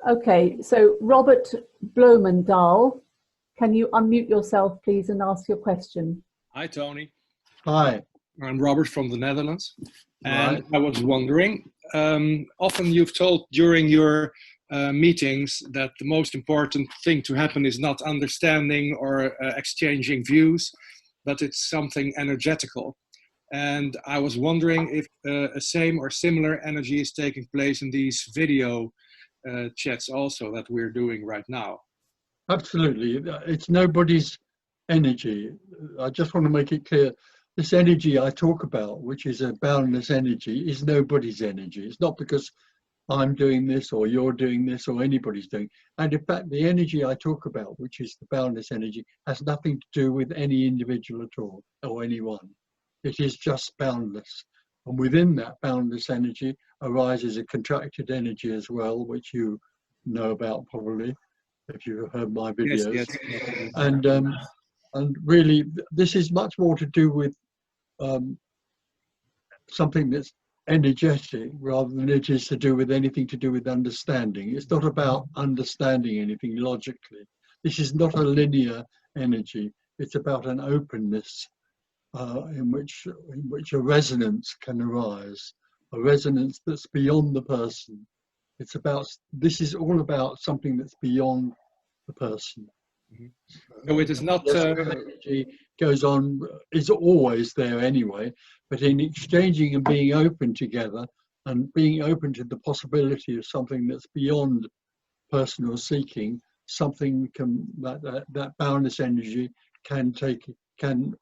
Okay, so Robert Bloemendahl, can you unmute yourself, please, and ask your question? Hi, Tony. Hi. I'm Robert from the Netherlands. And Right. I was wondering, often you've told during your meetings that the most important thing to happen is not understanding or exchanging views, but it's something energetical. And I was wondering if a same or similar energy is taking place in these video chats also that we're doing right now. Absolutely. It's nobody's energy. I just want to make it clear. This energy I talk about, which is a boundless energy, is nobody's energy. It's not because I'm doing this or you're doing this or anybody's doing. And in fact, the energy I talk about, which is the boundless energy, has nothing to do with any individual at all or anyone. It is just boundless. And within that boundless energy arises a contracted energy as well, which you know about probably, if you've heard my videos. Yes, yes. And really, this is much more to do with something that's energetic rather than it is to do with anything to do with understanding. It's not about understanding anything logically. This is not a linear energy. It's about an openness in which a resonance can arise, a resonance that's beyond the person. This is all about something that's beyond the person. Mm-hmm. No, it is not. Energy goes on, is always there anyway, but in exchanging and being open together and being open to the possibility of something that's beyond personal seeking, something that boundless energy can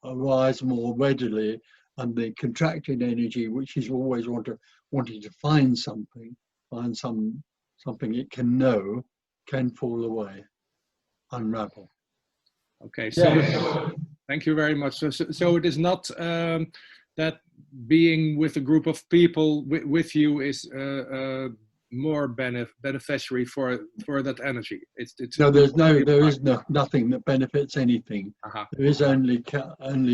arise more readily, and the contracted energy, which is always wanting to find something it can know, can fall away, unravel. Okay, so yes. Thank you very much. So it is not that being with a group of people with you is more beneficiary for that energy. No, there is nothing that benefits anything. There is only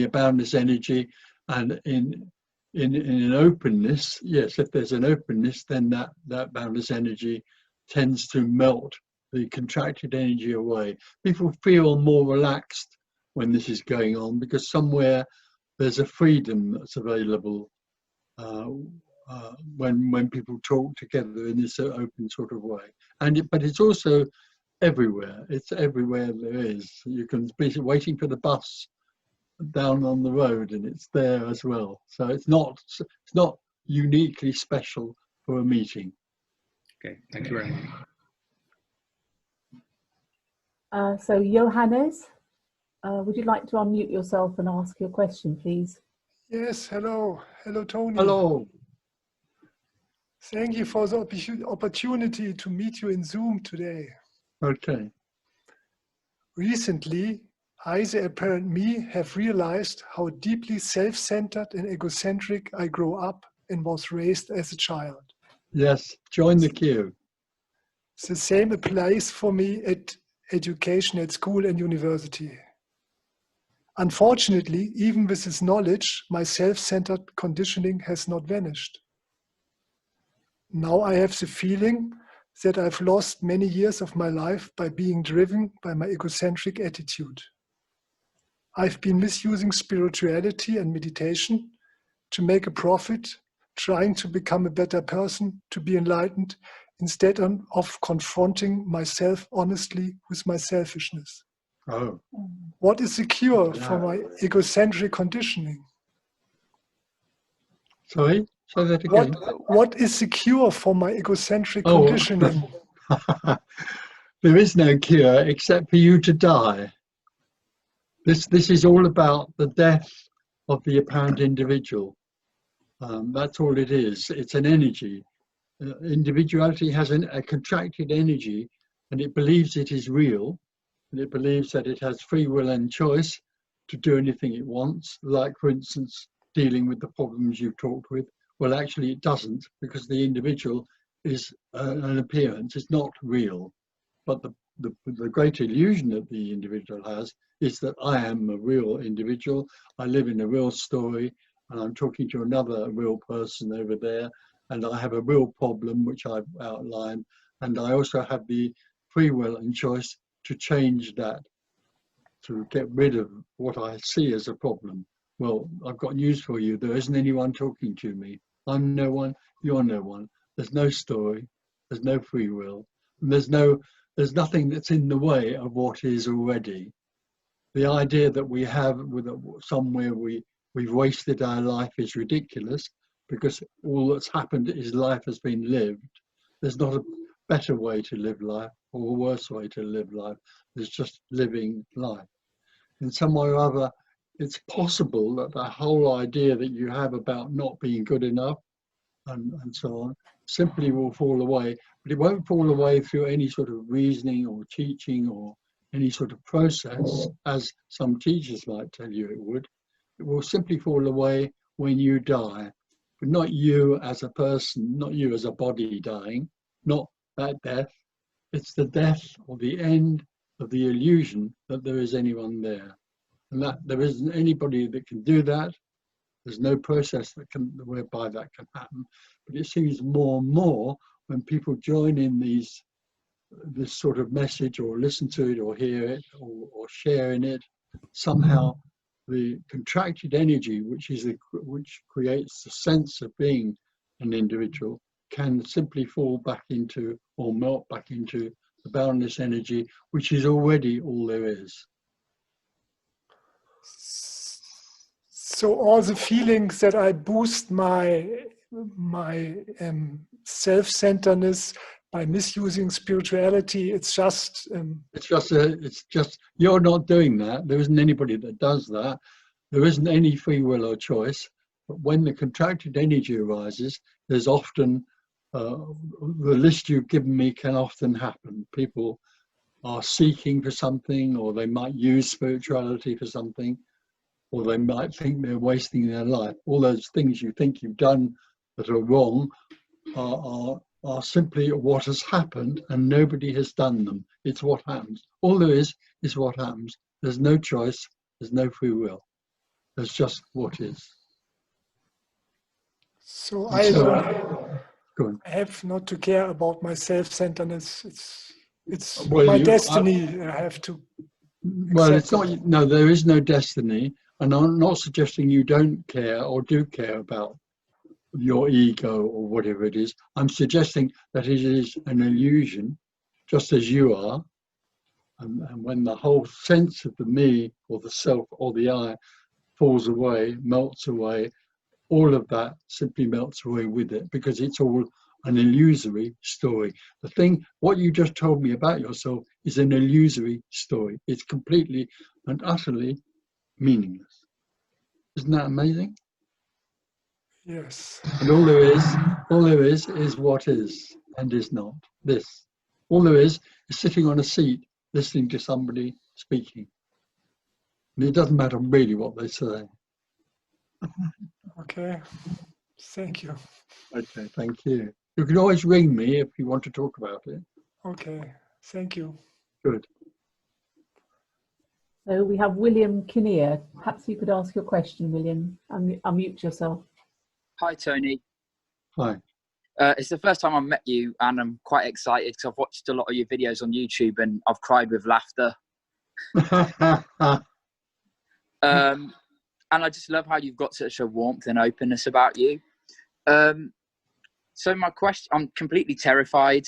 a boundless energy, and in an openness, yes, if there's an openness, then that boundless energy tends to melt the contracted energy away. People feel more relaxed when this is going on because somewhere there's a freedom that's available when people talk together in this open sort of way. But it's also everywhere. It's everywhere there is. You can be waiting for the bus down on the road and it's there as well. So it's not uniquely special for a meeting. Okay, thank you very much. So Johannes, would you like to unmute yourself and ask your question, please? Yes, hello. Hello, Tony. Hello. Thank you for the opportunity to meet you in Zoom today. Okay. Recently, I, the apparent me, have realized how deeply self-centered and egocentric I grew up and was raised as a child. Yes, join the queue. The same applies for me at education at school and university. Unfortunately, even with this knowledge, my self-centered conditioning has not vanished. Now I have the feeling that I've lost many years of my life by being driven by my egocentric attitude. I've been misusing spirituality and meditation to make a profit, trying to become a better person, to be enlightened, instead of confronting myself honestly with my selfishness. Oh. What is the cure for my egocentric conditioning? Sorry, say that again. What is the cure for my egocentric conditioning? There is no cure except for you to die. This is all about the death of the apparent individual. That's all it is. It's an energy. Individuality has a contracted energy, and it believes it is real, and it believes that it has free will and choice to do anything it wants, like, for instance, dealing with the problems you've talked with. Well, actually, it doesn't, because the individual is an appearance. It's not real. But the great illusion that the individual has is that I am a real individual. I live in a real story, and I'm talking to another real person over there, and I have a real problem which I've outlined, and I also have the free will and choice to change that, to get rid of what I see as a problem. Well, I've got news for you. There isn't anyone talking to me. I'm no one, you're no one. There's no story, there's no free will, and there's nothing that's in the way of what is already. The idea that we have with somewhere we've wasted our life is ridiculous, because all that's happened is life has been lived. There's not a better way to live life or a worse way to live life. There's just living life. In some way or other, it's possible that the whole idea that you have about not being good enough and so on simply will fall away, but it won't fall away through any sort of reasoning or teaching or any sort of process, as some teachers might tell you it would. It will simply fall away when you die, but not you as a person, not you as a body dying, not that death. It's the death or the end of the illusion that there is anyone there, and that there isn't anybody that can do that. There's no process whereby that can happen. But it seems more and more when people join in this sort of message, or listen to it, or hear it, or share in it, somehow the contracted energy, which creates the sense of being an individual, can simply fall back into, or melt back into, the boundless energy, which is already all there is. So all the feelings that I boost my self-centeredness by misusing spirituality, it's just you're not doing that. There isn't anybody that does that. There isn't any free will or choice. But when the contracted energy arises, there's often the list you've given me can often happen. People are seeking for something, or they might use spirituality for something, or they might think they're wasting their life. All those things you think you've done that are wrong are simply what has happened, and nobody has done them. It's what happens. All there is what happens. There's no choice. There's no free will. There's just what is. So I have not to care about my self-centeredness. It's my destiny. I have to. Well, it's not. No, there is no destiny, and I'm not suggesting you don't care or do care about your ego or whatever it is. I'm suggesting that it is an illusion, just as you are. And when the whole sense of the me or the self or the I falls away, melts away, all of that simply melts away with it, because it's all an illusory story. What you just told me about yourself is an illusory story. It's completely and utterly meaningless. Isn't that amazing? Yes. And all there is what is and is not. This. All there is sitting on a seat listening to somebody speaking. And it doesn't matter really what they say. Okay. Thank you. Okay, thank you. You can always ring me if you want to talk about it. Okay. Thank you. Good. So we have William Kinnear. Perhaps you could ask your question, William. Unmute yourself. Hi, Tony. Hi. It's the first time I've met you, and I'm quite excited because I've watched a lot of your videos on YouTube and I've cried with laughter. And I just love how you've got such a warmth and openness about you. So my question, I'm completely terrified.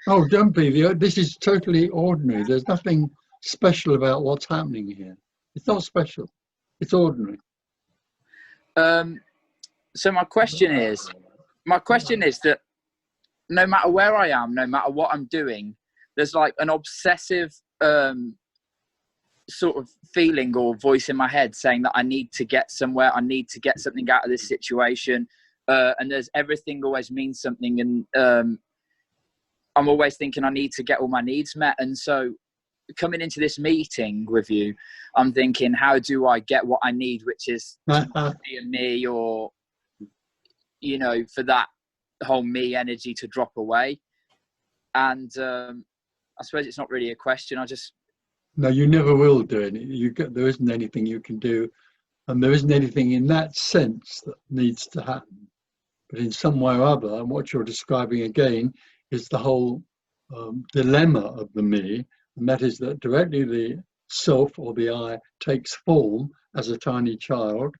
Oh, don't be. This is totally ordinary. There's nothing special about what's happening here. It's not special. It's ordinary. So my question is that no matter where I am, no matter what I'm doing, there's like an obsessive sort of feeling or voice in my head saying that I need to get somewhere, I need to get something out of this situation, and there's everything always means something, and I'm always thinking I need to get all my needs met. And so coming into this meeting with you, I'm thinking, how do I get what I need, which is to be a me, or you know, for that whole me energy to drop away. And I suppose it's not really a question. No, you never will do it. There isn't anything you can do, and there isn't anything in that sense that needs to happen. But in some way or other, and what you're describing again is the whole dilemma of the me, and that is that directly the self or the I takes form as a tiny child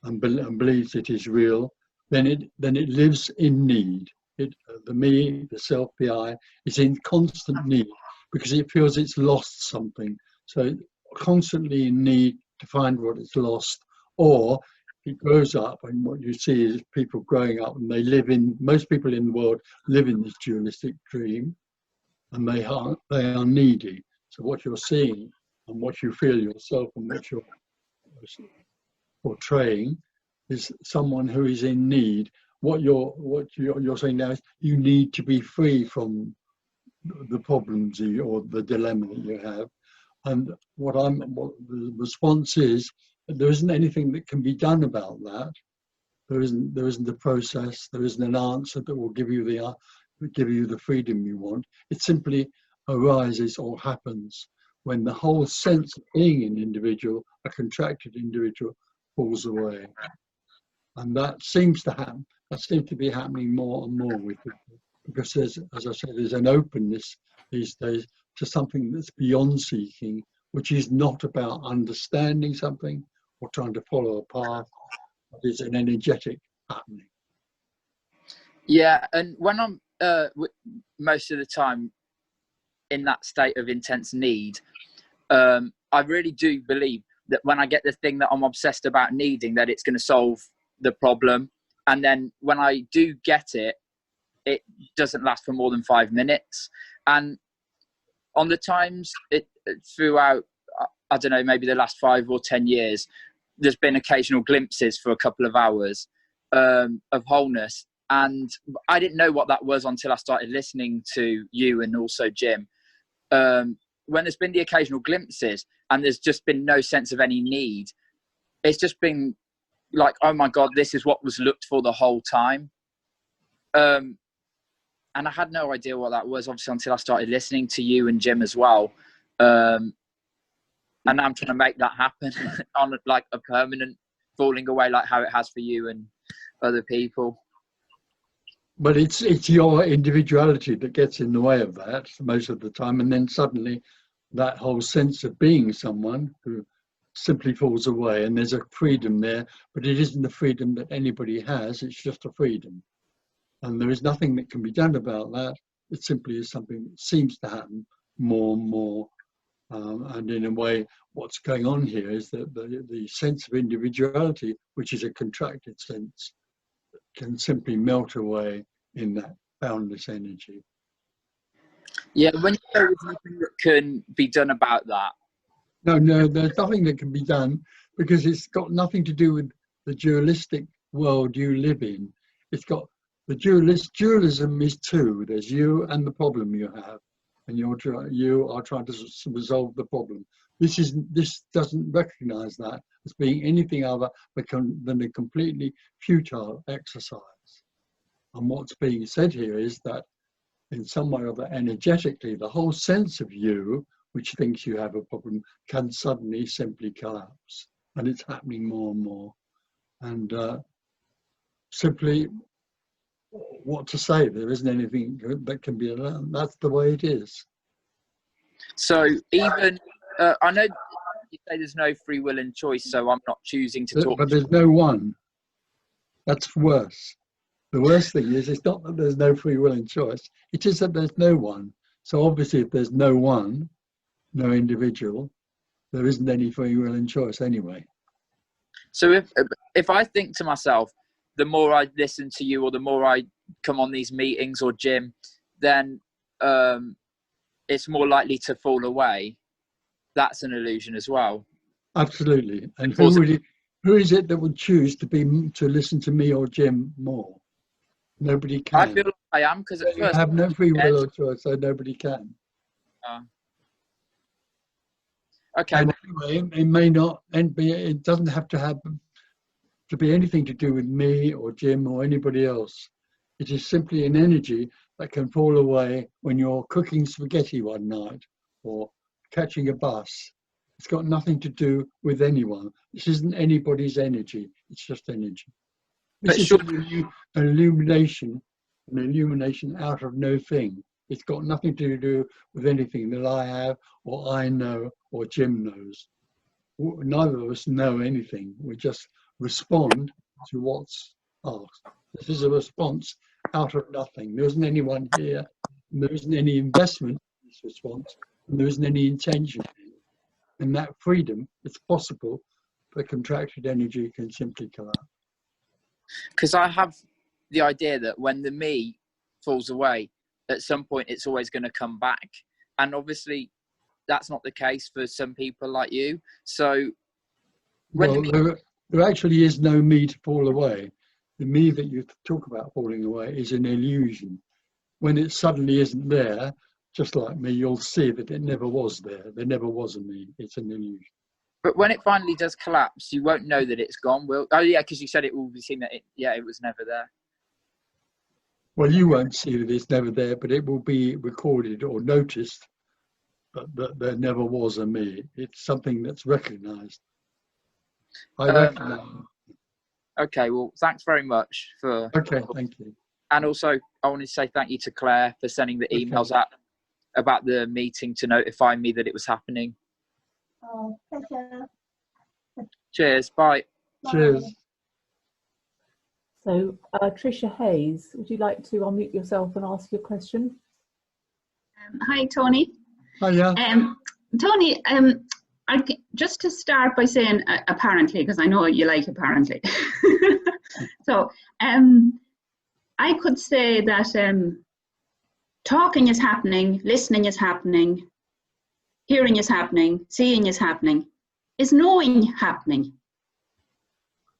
and believes it is real, then it lives in need. The me, the self, the I, is in constant need because it feels it's lost something. So constantly in need to find what it's lost, or it grows up, and what you see is people growing up and they live in, most people in the world live in this dualistic dream, and they are needy. So what you're seeing and what you feel yourself and what you're portraying is someone who is in need. What you're saying now is you need to be free from the problems or the dilemma that you have. And what the response is, there isn't anything that can be done about that. There isn't a process. There isn't an answer that will give you the freedom you want. It simply arises or happens when the whole sense of being an individual, a contracted individual, falls away. And that seems to happen. That seems to be happening more and more with people, because there's, as I said, there's an openness these days to something that's beyond seeking, which is not about understanding something or trying to follow a path. It's an energetic happening. Yeah, and when I'm most of the time in that state of intense need, I really do believe that when I get the thing that I'm obsessed about needing, that it's going to solve the problem. And then when I do get it, it doesn't last for more than 5 minutes. And on the times throughout, I don't know, maybe the last 5 or 10 years, there's been occasional glimpses for a couple of hours of wholeness. And I didn't know what that was until I started listening to you and also Jim. When there's been the occasional glimpses and there's just been no sense of any need, it's just been like, oh my God, this is what was looked for the whole time. And I had no idea what that was, obviously, until I started listening to you and Jim as well. And I'm trying to make that happen on like a permanent falling away, like how it has for you and other people. But it's your individuality that gets in the way of that most of the time, and then suddenly that whole sense of being someone who simply falls away, and there's a freedom there, but it isn't the freedom that anybody has. It's just a freedom, and there is nothing that can be done about that. It simply is something that seems to happen more and more. And in a way, what's going on here is that the sense of individuality, which is a contracted sense, can simply melt away in that boundless energy. Yeah, when you say there's nothing that can be done about that. No, there's nothing that can be done, because it's got nothing to do with the dualistic world you live in. It's got the dualism is two. There's you and the problem you have, and you are trying to resolve the problem. This doesn't recognize that as being anything other than a completely futile exercise. And what's being said here is that in some way or other, energetically, the whole sense of you, which thinks you have a problem, can suddenly simply collapse. And it's happening more and more. And simply, what to say? There isn't anything that can be learned. That's the way it is. So even, I know you say there's no free will and choice, so I'm not choosing to talk. But there's no one. That's worse. The worst thing is, it's not that there's no free will and choice. It is that there's no one. So obviously, if there's no one, no individual, there isn't any free will and choice anyway. So if I think to myself, the more I listen to you or the more I come on these meetings or Jim, then it's more likely to fall away. That's an illusion as well. Absolutely. And who is it that would choose to listen to me or Jim more? Nobody can. I feel like I am, because at first I have no free will or choice, so nobody can. Okay. And anyway, it may not, and it doesn't have to be anything to do with me or Jim or anybody else. It is simply an energy that can fall away when you're cooking spaghetti one night or catching a bus. It's got nothing to do with anyone. This isn't anybody's energy. It's just energy. This is an illumination out of no thing. It's got nothing to do with anything that I have or I know or Jim knows. Neither of us know anything. We just respond to what's asked. This is a response out of nothing. There isn't anyone here, and there isn't any investment in this response, and there isn't any intention. And that freedom, it's possible, but contracted energy can simply collapse. Because I have the idea that when the me falls away, at some point it's always going to come back. And obviously that's not the case for some people like you. So when there actually is no me to fall away. The me that you talk about falling away is an illusion. When it suddenly isn't there, just like me, you'll see that it never was there. There never was a me. It's an illusion. But when it finally does collapse, you won't know that it's gone. Oh yeah, because you said it will be seen that it was never there. Well, you won't see that it's never there, but it will be recorded or noticed that there never was a me. It's something that's recognised. I recognise. Okay, well, thanks very much for. Okay, thank you. And also, I wanted to say thank you to Claire for sending the emails out about the meeting to notify me that it was happening. Oh, pleasure. Cheers. Bye. Cheers. So, Tricia Hayes, would you like to unmute yourself and ask your question? Hi, Tony. Hiya. Tony, just to start by saying apparently, because I know you like apparently. So, I could say that talking is happening, listening is happening, hearing is happening, seeing is happening. Is knowing happening?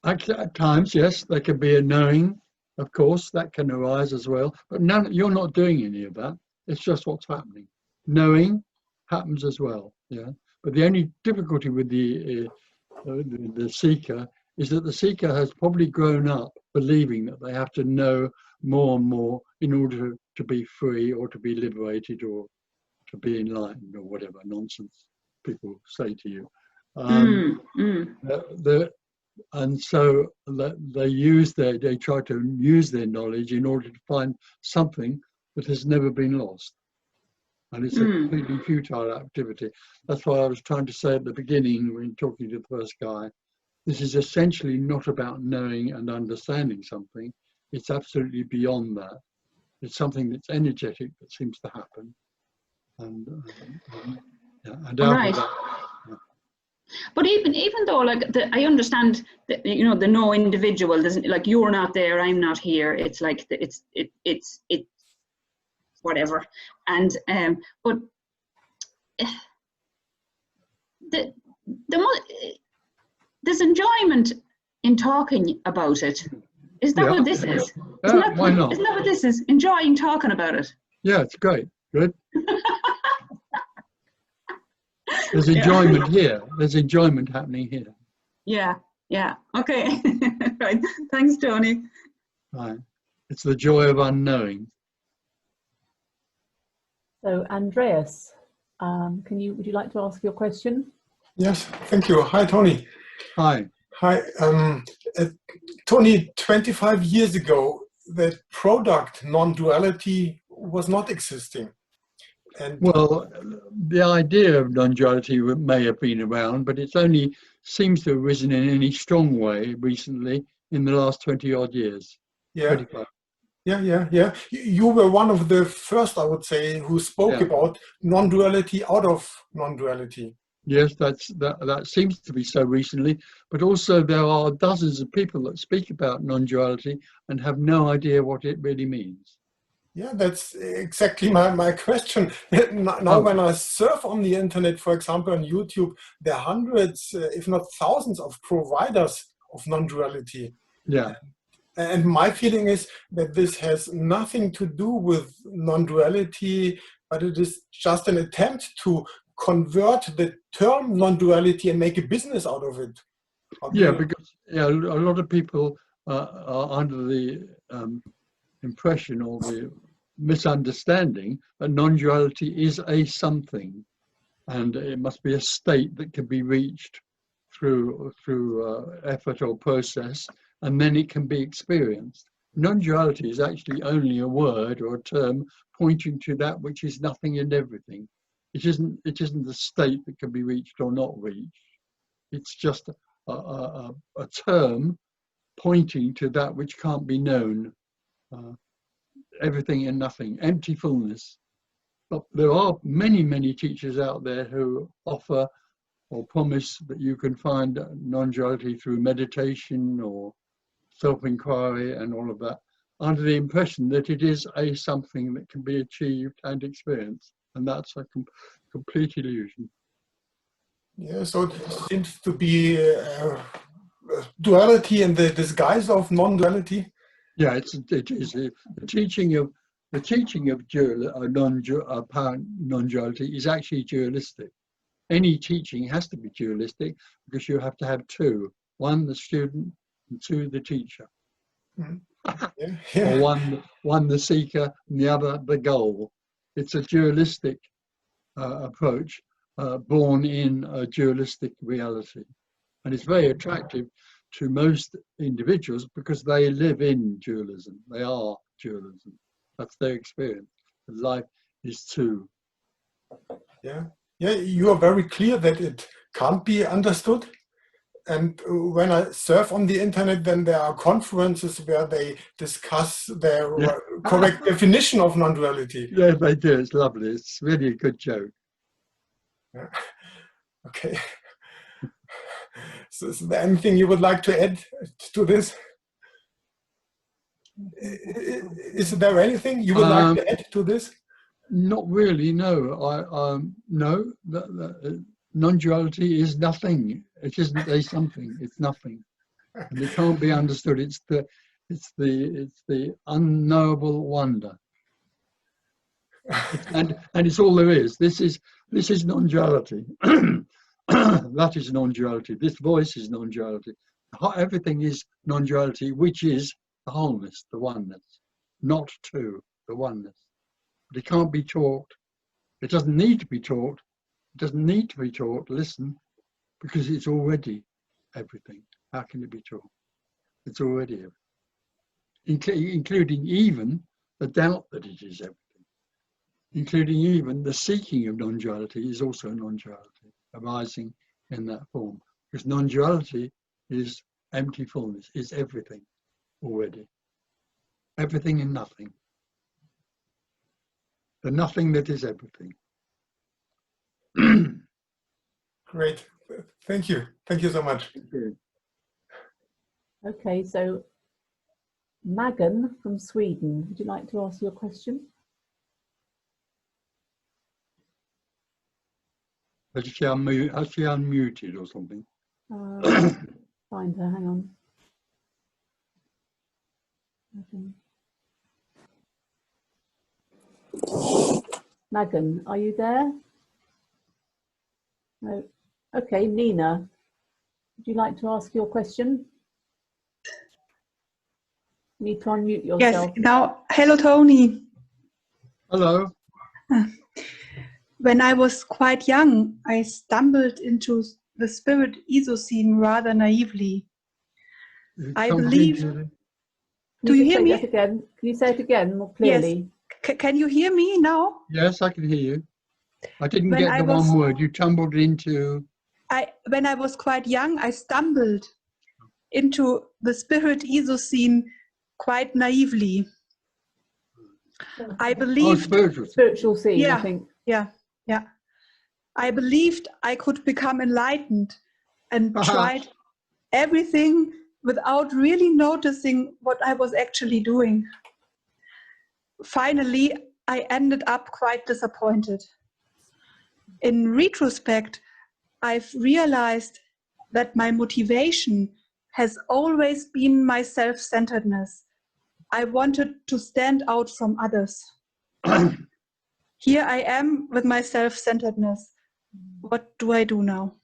At times, yes, there can be a knowing, of course, that can arise as well. But you're not doing any of that. It's just what's happening. Knowing happens as well, yeah. But the only difficulty with the seeker is that the seeker has probably grown up believing that they have to know more and more in order to be free or to be liberated or to be enlightened or whatever nonsense people say to you. And so they try to use their knowledge in order to find something that has never been lost. And it's a completely futile activity. That's why I was trying to say at the beginning when talking to the first guy, this is essentially not about knowing and understanding something. It's absolutely beyond that. It's something that's energetic that seems to happen. And Right. But even though, like, I understand that, you know, the no individual doesn't, like, you're not there, I'm not here. It's like it's whatever. And but there's enjoyment in talking about it. Is that what this is? Why not? Isn't that what this is? Enjoying talking about it. Yeah, it's great. Good. There's enjoyment here. There's enjoyment happening here. Yeah. Okay. Right. Thanks, Tony. Right. It's the joy of unknowing. So, Andreas, would you like to ask your question? Yes, thank you. Hi, Tony. Hi. Hi. Tony, 25 years ago, the product non-duality was not existing. And well, the idea of non-duality may have been around, but it's only seems to have risen in any strong way recently in the last 20 odd years. Yeah. 25. Yeah. You were one of the first, I would say, who spoke about non-duality out of non-duality. Yes, that seems to be so recently, but also there are dozens of people that speak about non-duality and have no idea what it really means. Yeah, that's exactly my question. Now, when I surf on the internet, for example, on YouTube, there are hundreds, if not thousands, of providers of non-duality. Yeah. And my feeling is that this has nothing to do with non-duality, but it is just an attempt to convert the term non-duality and make a business out of it. Because a lot of people are under the impression or the misunderstanding that non-duality is a something, and it must be a state that can be reached through effort or process, and then it can be experienced. non-duality is actually only a word or a term pointing to that which is nothing and everything. It isn't the state that can be reached or not reached. It's just a term pointing to that which can't be known. Everything and nothing, empty fullness. But there are many teachers out there who offer or promise that you can find non-duality through meditation or self-inquiry and all of that, under the impression that it is a something that can be achieved and experienced, and that's a complete illusion. Yeah, so it seems to be duality in the disguise of non-duality. Yeah, it is the teaching of apparent non-duality is actually dualistic. Any teaching has to be dualistic because you have to have two: one the student and two the teacher. Mm. Yeah. Or one the seeker and the other the goal. It's a dualistic approach born in a dualistic reality, and it's very attractive to most individuals because they live in dualism. They are dualism. That's their experience. Life is two. Yeah, you are very clear that it can't be understood. And when I surf on the internet, then there are conferences where they discuss their correct definition of non-duality. Yeah, they do. It's lovely. It's really a good joke. Yeah. Okay. So is there anything you would like to add to this? Is there anything you would like to add to this? Not really, no. No, non-duality is nothing. It isn't a something. It's nothing, and it can't be understood. It's the unknowable wonder, and it's all there is. This is non-duality. That is non-duality. This voice is non-duality. Everything is non-duality, which is the wholeness, the oneness, not two, the oneness. But it can't be taught. It doesn't need to be taught. It doesn't need to be taught. Listen, because it's already everything. How can it be taught? It's already everything, including even the doubt that it is everything, including even the seeking of non-duality is also non-duality arising in that form, because non-duality is empty fullness, is everything already, everything and nothing, the nothing that is everything. Great, thank you so much. Okay, so Megan from Sweden, would you like to ask your question? Has she unmuted or something? Find her, hang on. Megan, are you there? No. Okay, Nina, would you like to ask your question? You need to unmute yourself. Yes, now, hello Tony. Hello. When I was quite young, I stumbled into the spirit Isocene rather naively. I believe. Do you hear me? Again? Can you say it again more clearly? Yes. Can you hear me now? Yes, I can hear you. I didn't get the one word. You tumbled into. When I was quite young, I stumbled into the spirit Isocene quite naively. I believed. Spiritual scene, yeah, I think. Yeah. I believed I could become enlightened and tried everything without really noticing what I was actually doing. Finally, I ended up quite disappointed. In retrospect, I've realized that my motivation has always been my self-centeredness. I wanted to stand out from others. Here I am with my self-centeredness. What do I do now?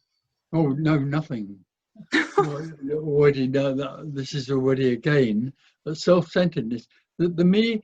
Oh, no, nothing. You already know that this is already again self-centeredness. The me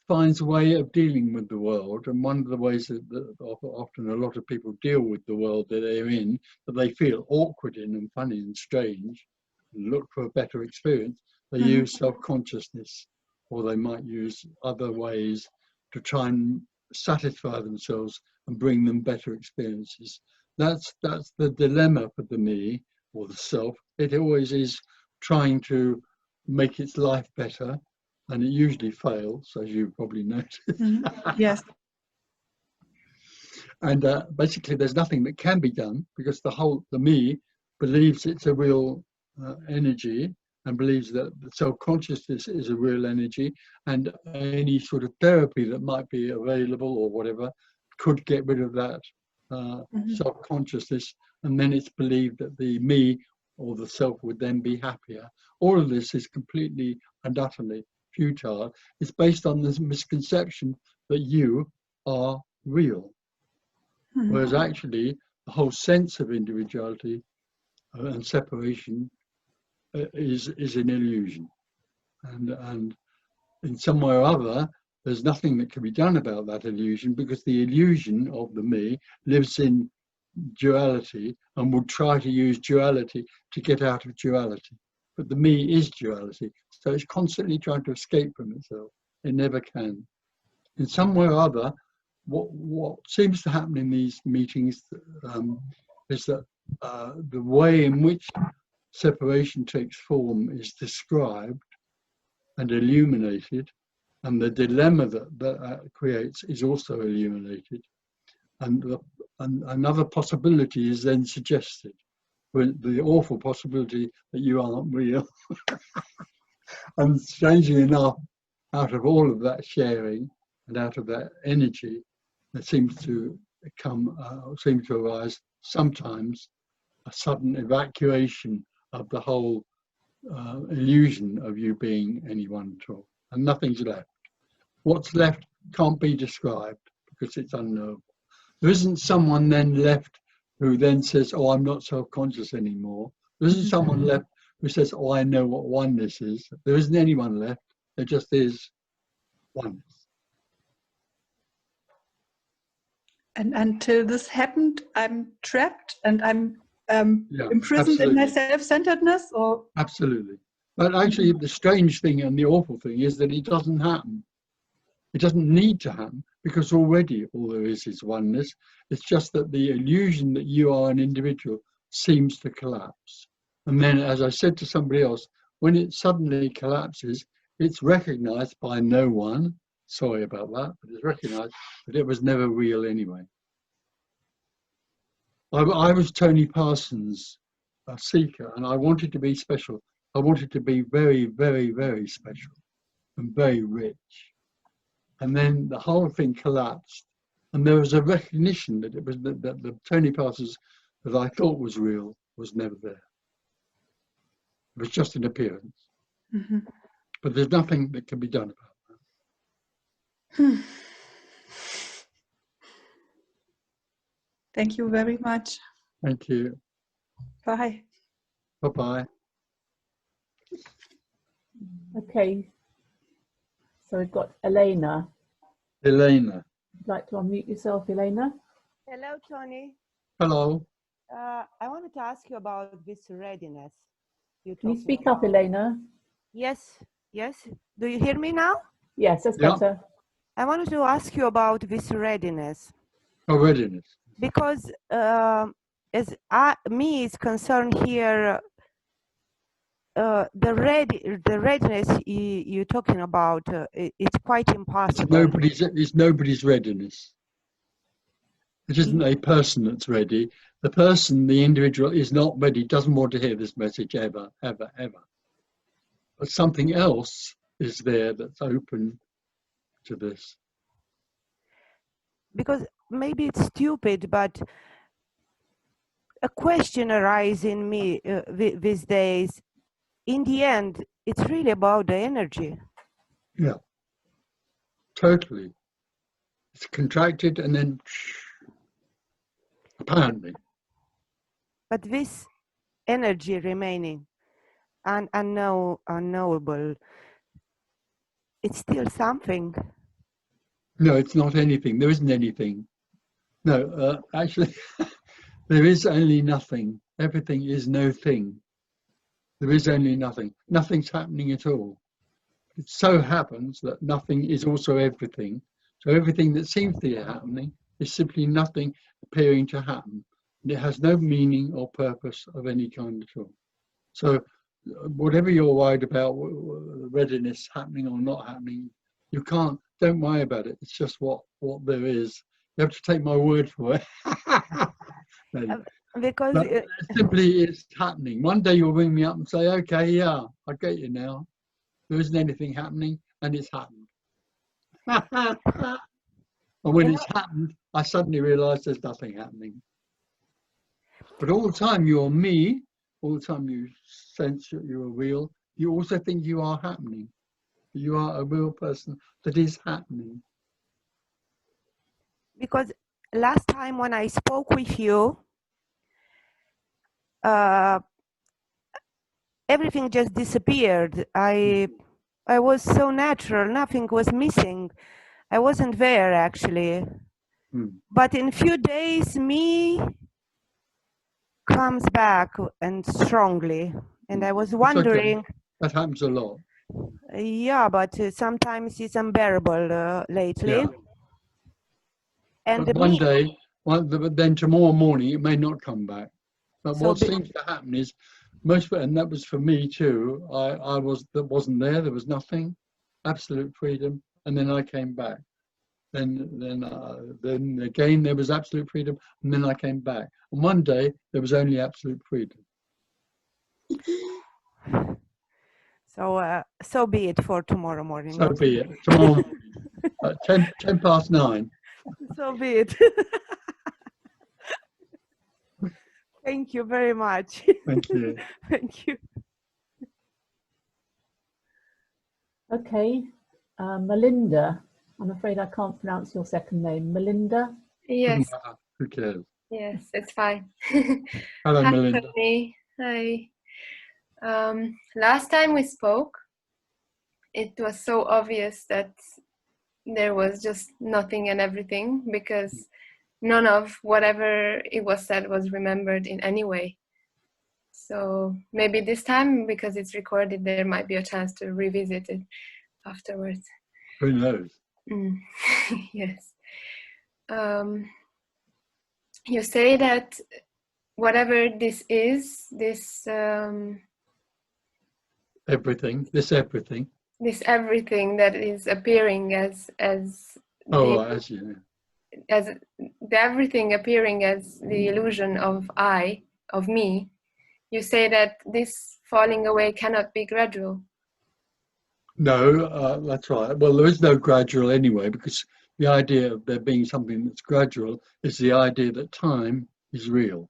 finds a way of dealing with the world, and one of the ways that often a lot of people deal with the world that they're in, that they feel awkward in and funny and strange, and look for a better experience, they use self-consciousness or they might use other ways to try and satisfy themselves and bring them better experiences. That's the dilemma for the me or the self. It always is trying to make its life better, and it usually fails, as you probably noticed. Yes. And basically there's nothing that can be done, because the me believes it's a real energy, and believes that the self-consciousness is a real energy, and any sort of therapy that might be available or whatever could get rid of that self-consciousness, and then it's believed that the me or the self would then be happier. All of this is completely and utterly futile. It's based on this misconception that you are real. Whereas actually the whole sense of individuality and separation is an illusion, and in some way or other there's nothing that can be done about that illusion, because the illusion of the me lives in duality and would try to use duality to get out of duality. But the me is duality, so it's constantly trying to escape from itself. It never can. In some way or other, what seems to happen in these meetings is that the way in which separation takes form is described and illuminated, and the dilemma that creates is also illuminated, and another possibility is then suggested, the awful possibility that you aren't real. And strangely enough, out of all of that sharing and out of that energy, there seems to arise sometimes a sudden evacuation of the whole illusion of you being anyone at all, and nothing's left. What's left can't be described because it's unknowable. There isn't someone then left who then says, oh, I'm not self-conscious anymore. There isn't someone left who says, oh, I know what oneness is. There isn't anyone left. There just is oneness. And until this happened, I'm trapped and I'm imprisoned absolutely. in my self-centeredness, or Absolutely. But actually, the strange thing and the awful thing is that it doesn't happen. It doesn't need to happen, because already all there is oneness. It's just that the illusion that you are an individual seems to collapse. And then, as I said to somebody else, when it suddenly collapses, it's recognized by no one. Sorry about that, but it's recognized that it was never real anyway. I was Tony Parsons, a seeker, and I wanted to be special. I wanted to be very, very, very special and very rich. And then the whole thing collapsed, and there was a recognition that it was that the Tony Parsons that I thought was real was never there. It was just an appearance. But there's nothing that can be done about that. Thank you very much. Thank you. Bye. Bye-bye. Okay. So we've got Elena. Elena. Would you like to unmute yourself, Elena? Hello, Tony. Hello. I wanted to ask you about this readiness. Can you speak up, Elena? Yes, yes. Do you hear me now? Yes, that's better. I wanted to ask you about this readiness. Oh, readiness. Because as me is concerned here, the readiness you're talking about, it's quite impossible. It's nobody's readiness. It isn't a person that's ready. The person, the individual, is not ready, doesn't want to hear this message ever, ever, ever. But something else is there that's open to this. Because maybe it's stupid, but a question arises in me these days. In the end, it's really about the energy. Yeah, totally. It's contracted and then apparently. But this energy remaining and unknowable, it's still something. No, it's not anything. There isn't anything. No, actually, there is only nothing. Everything is no thing. There is only nothing. Nothing's happening at all. It so happens that nothing is also everything. So everything that seems to be happening is simply nothing appearing to happen. And it has no meaning or purpose of any kind at all. So whatever you're worried about, readiness happening or not happening, don't worry about it. It's just what there is. You have to take my word for it. Because it simply is happening. One day you'll ring me up and say, okay, yeah, I get you now. There isn't anything happening, and it's happened. And when it's happened, I suddenly realize there's nothing happening. But all the time you're me, all the time you sense that you're real, you also think you are happening. You are a real person that is happening. because last time when I spoke with you, everything just disappeared. I was so natural, nothing was missing. I wasn't there actually. But in a few days, me comes back and strongly. And I was wondering. Okay. That happens a lot. Yeah, but sometimes it's unbearable lately. Yeah. And but one day, then tomorrow morning, it may not come back. But so what seems to happen is, and that was for me too, wasn't there, there was nothing, absolute freedom, and then I came back. Then again there was absolute freedom, and then I came back. And one day there was only absolute freedom. So be it for tomorrow morning. So be it. Tomorrow morning, 9:10. So be it. Thank you very much. Thank you. Thank you. Okay, Melinda. I'm afraid I can't pronounce your second name. Melinda? Yes. Who cares? Yes, it's fine. Hello, Hi, Melinda. Tony. Hi. Last time we spoke, it was so obvious that there was just nothing and everything, because none of whatever it was said was remembered in any way. So maybe this time, because it's recorded, there might be a chance to revisit it afterwards. Who knows? Yes. You say that whatever this is, this everything that is appearing as everything appearing as the illusion of me, you say that this falling away cannot be gradual. No, that's right. Well, there is no gradual anyway, because the idea of there being something that's gradual is the idea that time is real.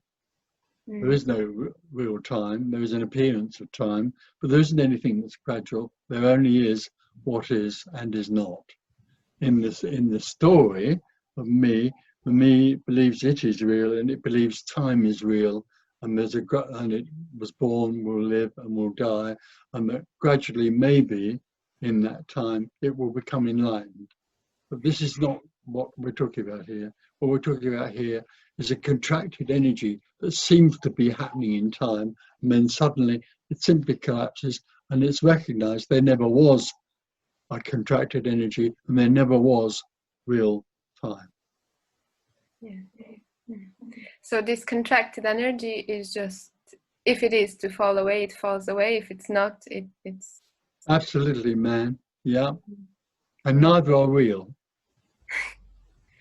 There is no real time. There is an appearance of time, but there isn't anything that's gradual. There only is what is and is not. In the story of me, the me believes it is real, and it believes time is real, and and it was born, will live, and will die, and that gradually, maybe in that time, it will become enlightened. But this is not what we're talking about here. What we're talking about here is a contracted energy that seems to be happening in time, and then suddenly it simply collapses, and it's recognized there never was a contracted energy, and there never was real time. Yeah. So this contracted energy is just, if it is to fall away, it falls away. If it's not, it's... Absolutely, man. Yeah. And neither are real.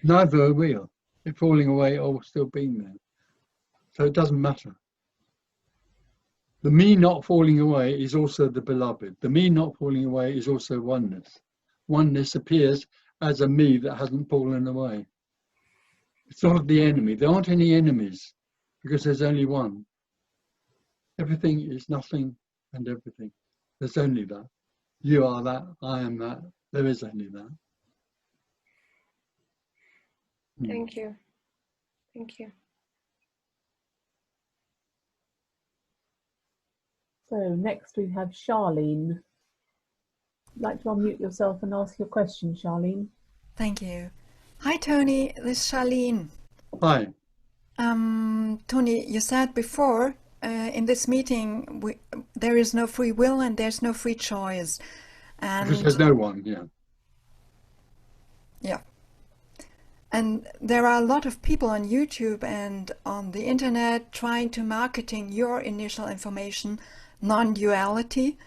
Neither are real. They're falling away or still being there. So it doesn't matter. The me not falling away is also the beloved. The me not falling away is also oneness. Oneness appears as a me that hasn't fallen away. It's not the enemy. There aren't any enemies because there's only one. Everything is nothing and everything. There's only that. You are that. I am that. There is only that. Thank you. Thank you. So next we have Charlene. You'd like to unmute yourself and ask your question, Charlene. Thank you. Hi, Tony. This is Charlene. Hi. Tony, you said before in this meeting there is no free will and there's no free choice. Because And there's no one, yeah. yeah. And there are a lot of people on YouTube and on the internet trying to marketing your initial information, non-duality.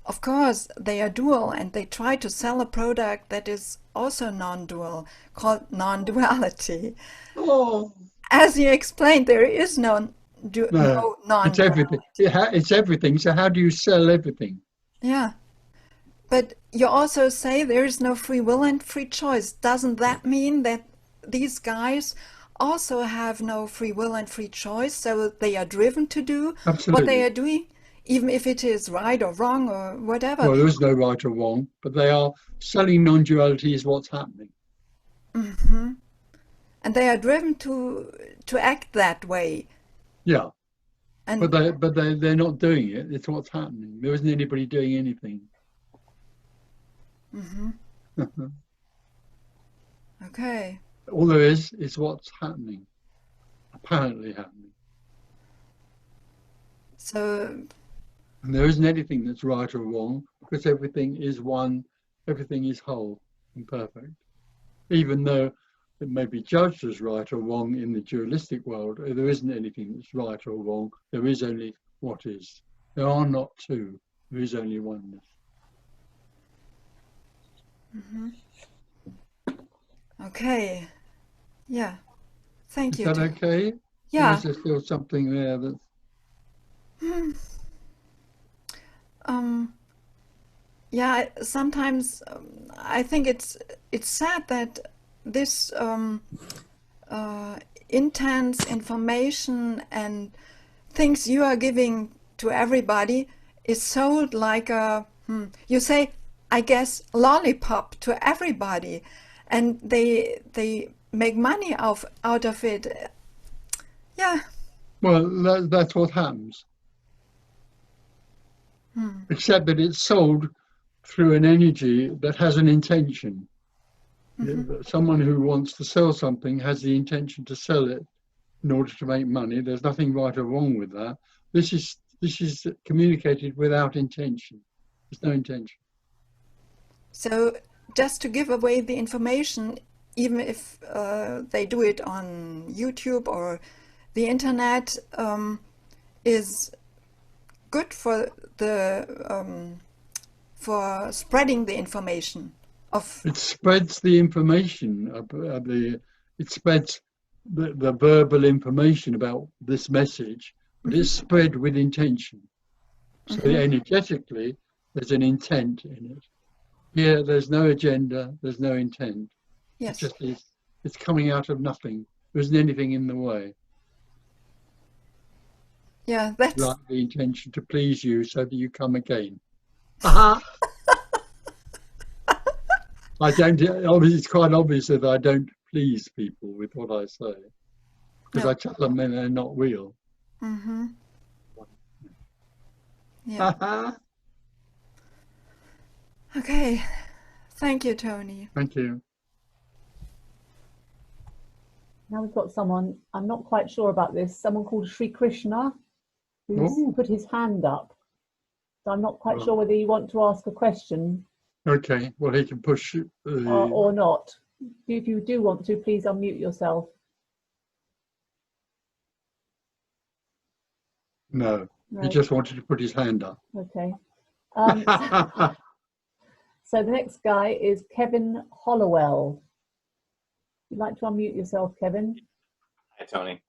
Of course, they are dual and they try to sell a product that is also non-dual, called non-duality. Oh. As you explained, there is no No, it's non-duality. everything. It's everything. So how do you sell everything? Yeah. But you also say there is no free will and free choice. Doesn't that mean that these guys also have no free will and free choice? So they are driven to do what they Absolutely. are doing, even if it is right or wrong or whatever. Well, there is no right or wrong, but they are selling non-duality is what's happening. Hmm. And they are driven to act that way. Yeah, And but they're not doing it. It's what's happening. There isn't anybody doing anything. hmm okay. All there is what's happening, apparently happening. So And there isn't anything that's right or wrong because everything is one, everything is whole and perfect. Even though it may be judged as right or wrong in the dualistic world, there isn't anything that's right or wrong. There is only what is. There are not two. There is only oneness. hmm okay. Yeah. Thank Is you. that Tom. okay? Or Yeah. is there still something there that's... Yeah, sometimes I think it's sad that this intense information and things you are giving to everybody is sold like a you say, I guess, lollipop to everybody, and they make money out of it. Yeah. Well, that's what happens. Except that it's sold through an energy that has an intention. Someone who wants to sell something has the intention to sell it in order to make money. There's nothing right or wrong with that. This is communicated without intention. There's no intention. So just to give away the information, even if they do it on YouTube or the internet, is good for the for spreading the information of. It spreads the information. It spreads the verbal information about this message, but it's spread with intention. So energetically, there's an intent in it. Here, there's no agenda. There's no intent. Yes. It just is. It's coming out of nothing. There isn't anything in the way. Yeah, that's Like the intention to please you so that you come again. I don't. It's quite obvious that I don't please people with what I say because No. I tell them they're not real. Yeah. Okay. Thank you, Tony. Thank you. Now we've got someone, I'm not quite sure about this, someone called Sri Krishna, who's Oh. put his hand up. So I'm not quite Oh. sure whether you want to ask a question Okay. Well, he can push. or not. If you do want to, please unmute yourself. No, No. he just wanted to put his hand up. Okay. So the next guy is Kevin Hollowell. You'd like to unmute yourself, Kevin? Hi, Tony.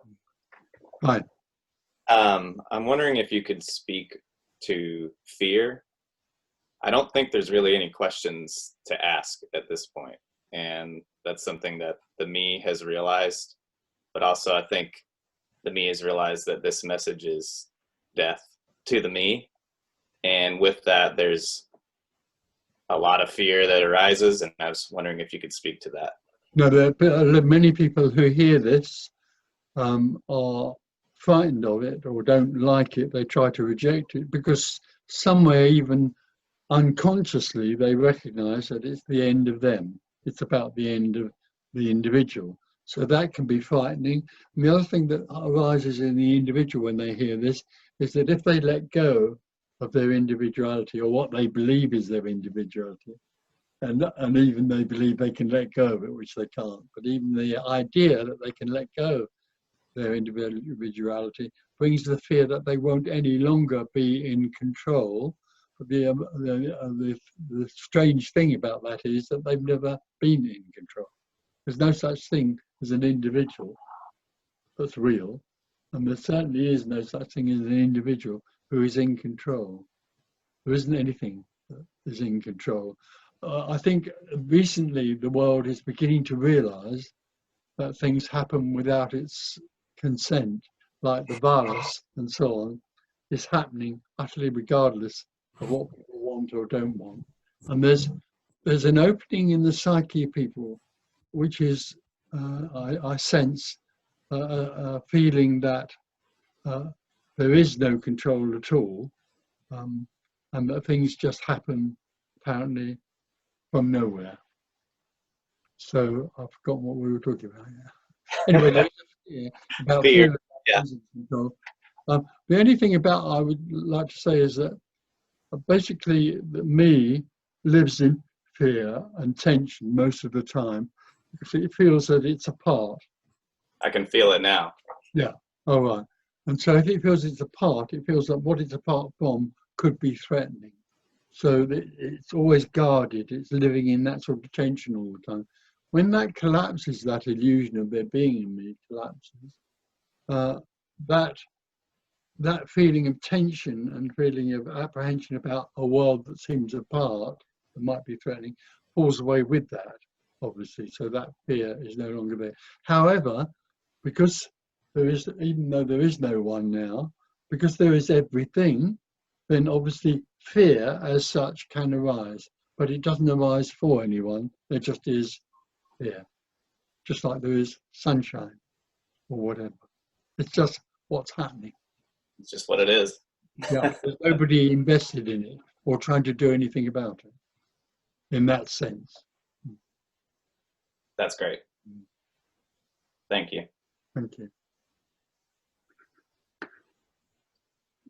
Hi. I'm wondering if you could speak to fear. I don't think there's really any questions to ask at this point, and that's something that the me has realized, but also I think the me has realized that this message is death to the me, and with that there's a lot of fear that arises, and I was wondering if you could speak to that. No, there are many people who hear this are frightened of it or don't like it. They try to reject it because somewhere, even unconsciously, they recognize that it's the end of them. It's about the end of the individual. So that can be frightening. And the other thing that arises in the individual when they hear this is that if they let go of their individuality, or what they believe is their individuality. And even they believe they can let go of it, which they can't. But even the idea that they can let go of their individuality brings the fear that they won't any longer be in control. But the strange thing about that is that they've never been in control. There's no such thing as an individual that's real, and there certainly is no such thing as an individual who is in control. There isn't anything that is in control. I think recently the world is beginning to realize that things happen without its consent, like the virus and so on, is happening utterly regardless of what people want or don't want. And there's an opening in the psyche of people, which is, I sense, a feeling that there is no control at all, and that things just happen apparently from nowhere. So I've forgotten what we were talking about. Anyway, there is about fear. Control. The only thing about I would like to say is that basically me lives in fear and tension most of the time because it feels that it's a part. I can feel it now. Yeah. All right. And so if it feels it's a part, it feels that what it's apart from could be threatening. So it's always guarded. It's living in that sort of tension all the time. When that collapses, that illusion of there being in me collapses, that feeling of tension and feeling of apprehension about a world that seems apart, that might be threatening, falls away with that, obviously. So that fear is no longer there. However, because there is, even though there is no one now, because there is everything, then obviously fear as such can arise, but it doesn't arise for anyone. There just is fear, just like there is sunshine or whatever. It's just what's happening. It's just what it is. Yeah, there's nobody invested in it or trying to do anything about it in that sense. That's great. Thank you. Thank you.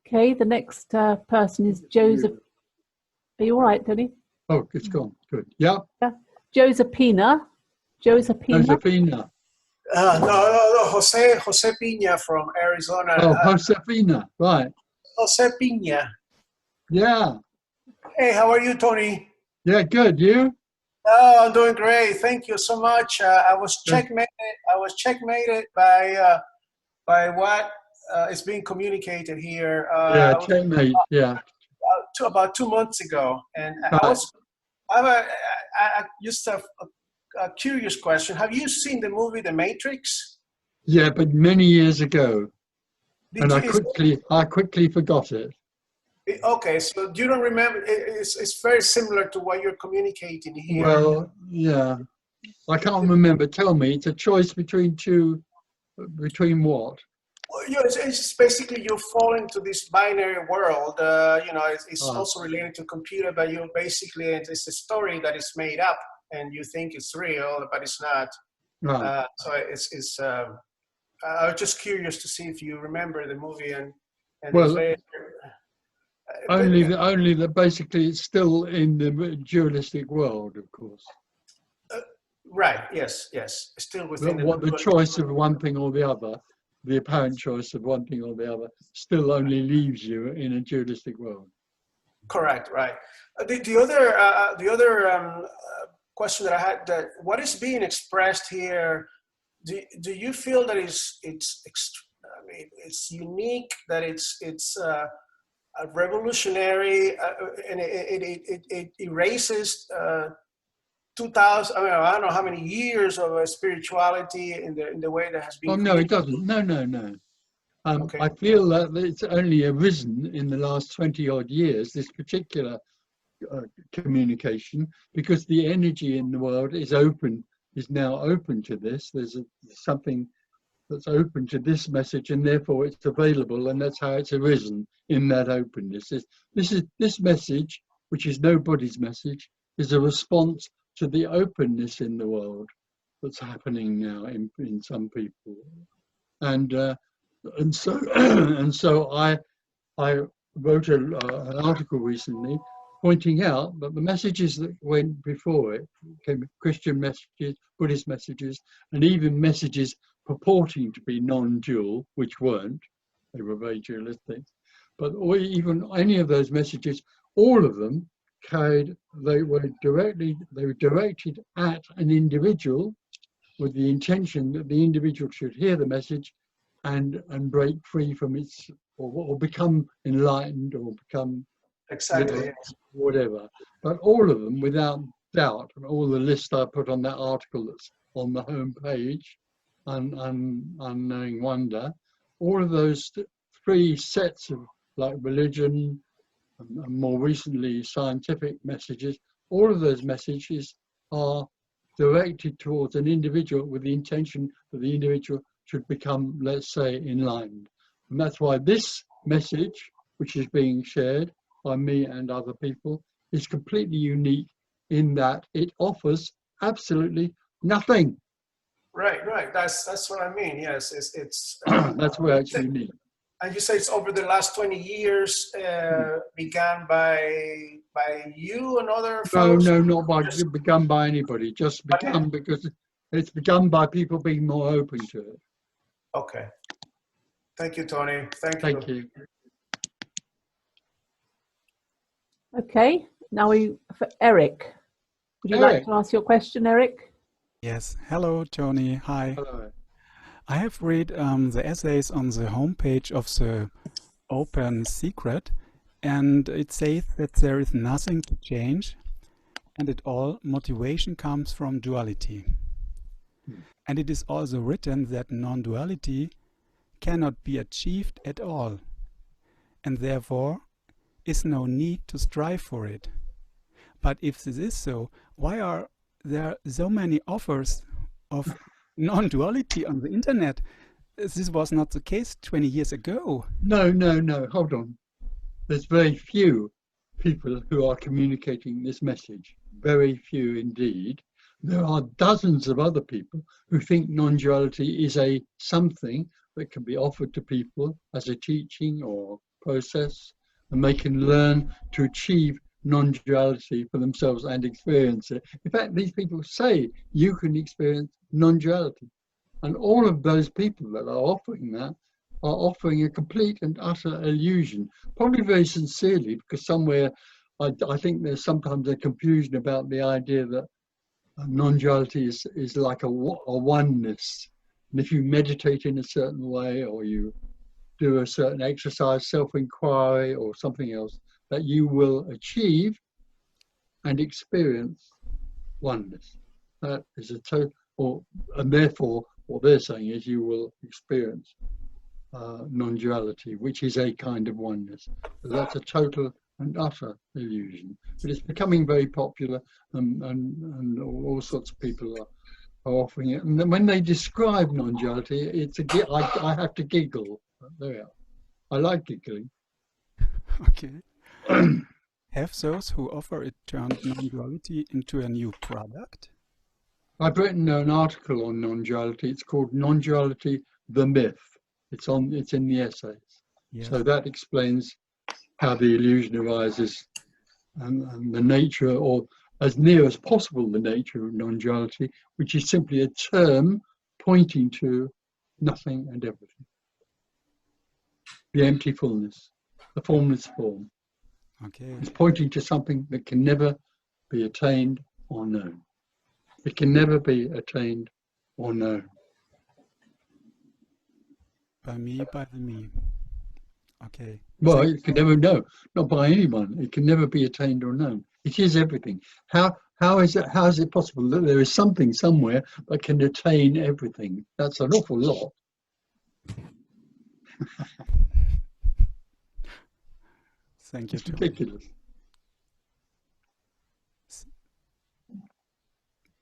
Okay, the next person is Joseph. Are you all right, Tony? Oh, it's gone. Good. Yeah. Josephina. Josephina. No, Jose Pina from Arizona. Oh, Josefina, right. Jose Pina. Yeah. Hey, how are you, Tony? Yeah, good. You? Oh, I'm doing great. Thank you so much. I was checkmated. By what is being communicated here. Yeah, checkmate. Yeah. About 2 months ago, and just a curious question. Have you seen the movie The Matrix? Yeah, but many years ago, I quickly forgot it. Okay, so you don't remember? It's very similar to what you're communicating here. Well, yeah, I can't remember. Tell me, it's a choice between what? Well, it's basically you fall into this binary world. It's also related to computer, but you basically it's a story that is made up, and you think it's real, but it's not. Right. So it's. I was just curious to see if you remember the movie and well, only that basically it's still in the dualistic world, of course. Right. Yes. Still within the choice of one thing or the other. The apparent choice of one thing or the other still only leaves you in a dualistic world. Correct, right. The other question that I had, that what is being expressed here, do you feel that it's unique, that it's a revolutionary, and it erases 2,000, I don't know how many years of spirituality in the way that has been. Oh, no, it doesn't. No. Okay. I feel that it's only arisen in the last 20 odd years, this particular communication, because the energy in the world is now open to this. There's something that's open to this message, and therefore it's available, and that's how it's arisen, in that openness. This message, which is nobody's message, is a response to the openness in the world that's happening now in some people, and so I wrote an article recently pointing out that the messages that went before it came Christian messages, Buddhist messages, and even messages purporting to be non-dual, which weren't. They were very dualistic. But even any of those messages, all of them they were directed at an individual with the intention that the individual should hear the message and break free from its, or become enlightened, or become Exactly. whatever. But all of them, without doubt, all the list I put on that article that's on the home page, Unknowing Wonder, all of those three sets of, like, religion and more recently scientific messages, all of those messages are directed towards an individual with the intention that the individual should become, let's say, enlightened. And that's why this message, which is being shared by me and other people, is completely unique in that it offers absolutely nothing. Right. That's what I mean. Yes, it's that's where it's unique. And you say it's over the last 20 years, began by you and other folks? No, not begun by anybody. Just begun because it's begun by people being more open to it. Okay. Thank you, Tony. Thank you. Okay, now for Eric. Would you like to ask your question, Eric? Yes. Hello, Tony. Hi. Hello. I have read the essays on the homepage of the Open Secret, and it says that there is nothing to change, and that all motivation comes from duality. And it is also written that non-duality cannot be achieved at all, and therefore is no need to strive for it. But if this is so, why are there so many offers of non-duality on the internet? This was not the case 20 years ago. No, hold on. There's very few people who are communicating this message. Very few indeed. There are dozens of other people who think non-duality is a something that can be offered to people as a teaching or process, and they can learn to achieve non-duality for themselves and experience it. In fact, these people say you can experience non-duality. And all of those people that are offering that are offering a complete and utter illusion, probably very sincerely, because somewhere I think there's sometimes a confusion about the idea that non-duality is like a oneness. And if you meditate in a certain way, or you do a certain exercise, self-inquiry or something else, that you will achieve and experience oneness. That is a total, and therefore what they're saying is you will experience non-duality, which is a kind of oneness. So that's a total and utter illusion. But it's becoming very popular, and all sorts of people are offering it. And then when they describe non-duality, it's I have to giggle. There we are. I like giggling. Okay. Have those who offer it turned non-duality into a new product? I've written an article on non-duality. It's called Non-Duality, the Myth. It's in the essays. Yes. So that explains how the illusion arises and the nature, or as near as possible, the nature of non-duality, which is simply a term pointing to nothing and everything. The empty fullness, the formless form. Okay. It's pointing to something that can never be attained or known. It can never be attained or known. By me, by the me. Okay. Well, it can never know, not by anyone. It can never be attained or known. It is everything. How is it possible that there is something somewhere that can attain everything? That's an awful lot. Thank you. It's ridiculous.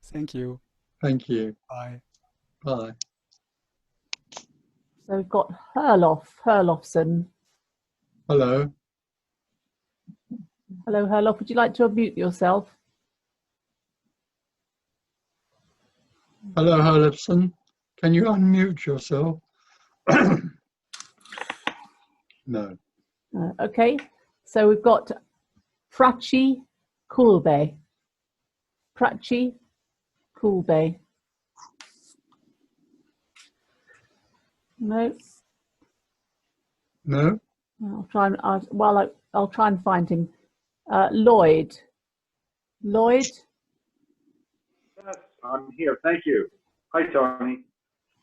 Thank you. Thank you. Bye. Bye. So we've got Herlofson. Hello. Hello, Herlof. Would you like to unmute yourself? Hello, Herlofson. Can you unmute yourself? No. Okay, so we've got Prachi Kulbe. Prachi Kulbe. No. No. I'll try and I'll try and find him. Lloyd. Lloyd. Yes, I'm here. Thank you. Hi, Tony.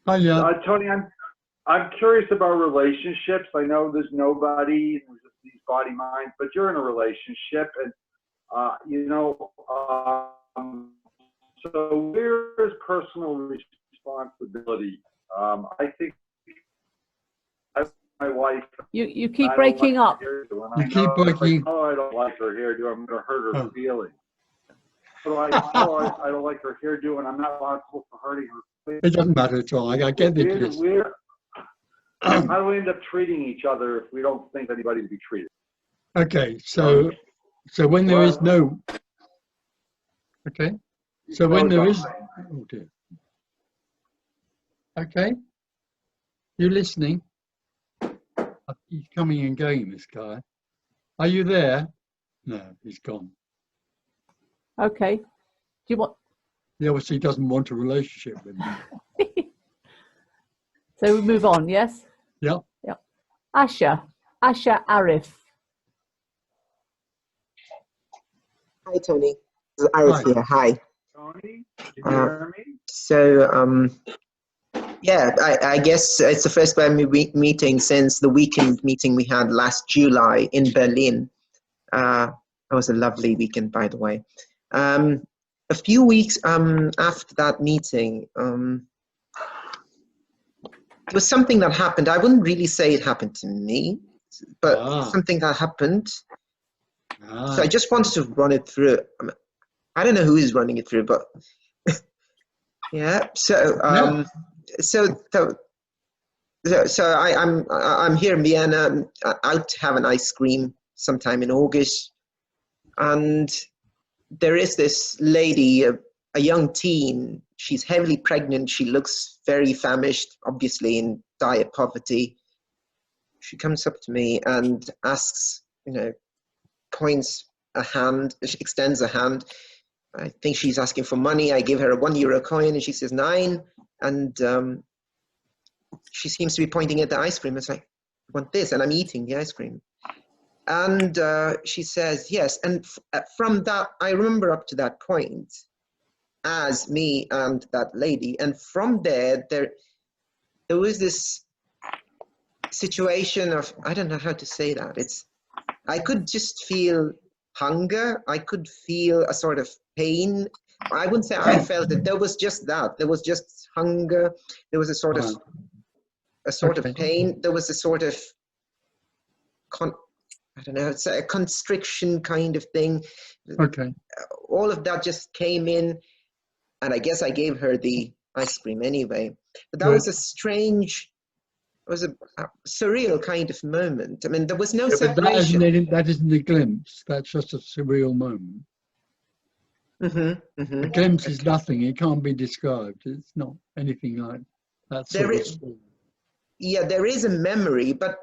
Hi, yeah. Tony, I'm curious about relationships. I know there's nobody, there's just these body minds, but you're in a relationship, and so where is personal responsibility? I think my wife. You keep breaking up. You keep breaking. Oh, I don't like her hairdo. I'm going to hurt her feelings. So I don't like her hairdo, and I'm not responsible for hurting her feelings. It doesn't matter at all. I get it. How do we end up treating each other if we don't think anybody to be treated? Okay, so when there is no. Okay, so when there is. Oh dear. Okay, you listening? He's coming and going, this guy. Are you there? No, he's gone. Okay. Do you want? He obviously doesn't want a relationship with me. So we move on, yes? Yeah. Yeah. Asha Arif. Hi, Tony. This is Arif here. Hi. Tony, can you hear me? So, yeah, I guess it's the first meeting since the weekend meeting we had last July in Berlin. That was a lovely weekend, by the way. A few weeks after that meeting, there was something that happened. I wouldn't really say it happened to me, but something that happened. So I just wanted to run it through. I don't know who is running it through, but yeah. So I'm here in Vienna, out to have an ice cream sometime in August, and there is this lady, a young teen. She's heavily pregnant. She looks very famished, obviously in dire poverty. She comes up to me and asks, points a hand, she extends a hand. I think she's asking for money. I give her a €1 coin and she says 9. And she seems to be pointing at the ice cream. It's like, I want this, and I'm eating the ice cream. And she says, yes. And from that, I remember up to that point as me and that lady. And from there was this situation of, I don't know how to say that. I could just feel hunger. I could feel a sort of pain. I wouldn't say I felt it. There was just that. There was just hunger. There was a sort of pain. There was a sort of I don't know, it's a constriction kind of thing. Okay. All of that just came in, and I guess I gave her the ice cream anyway. But that was a strange, it was a surreal kind of moment. I mean, there was no separation. That isn't a glimpse. That's just a surreal moment. A glimpse is nothing. It can't be described. It's not anything like that. Yeah, there is a memory, but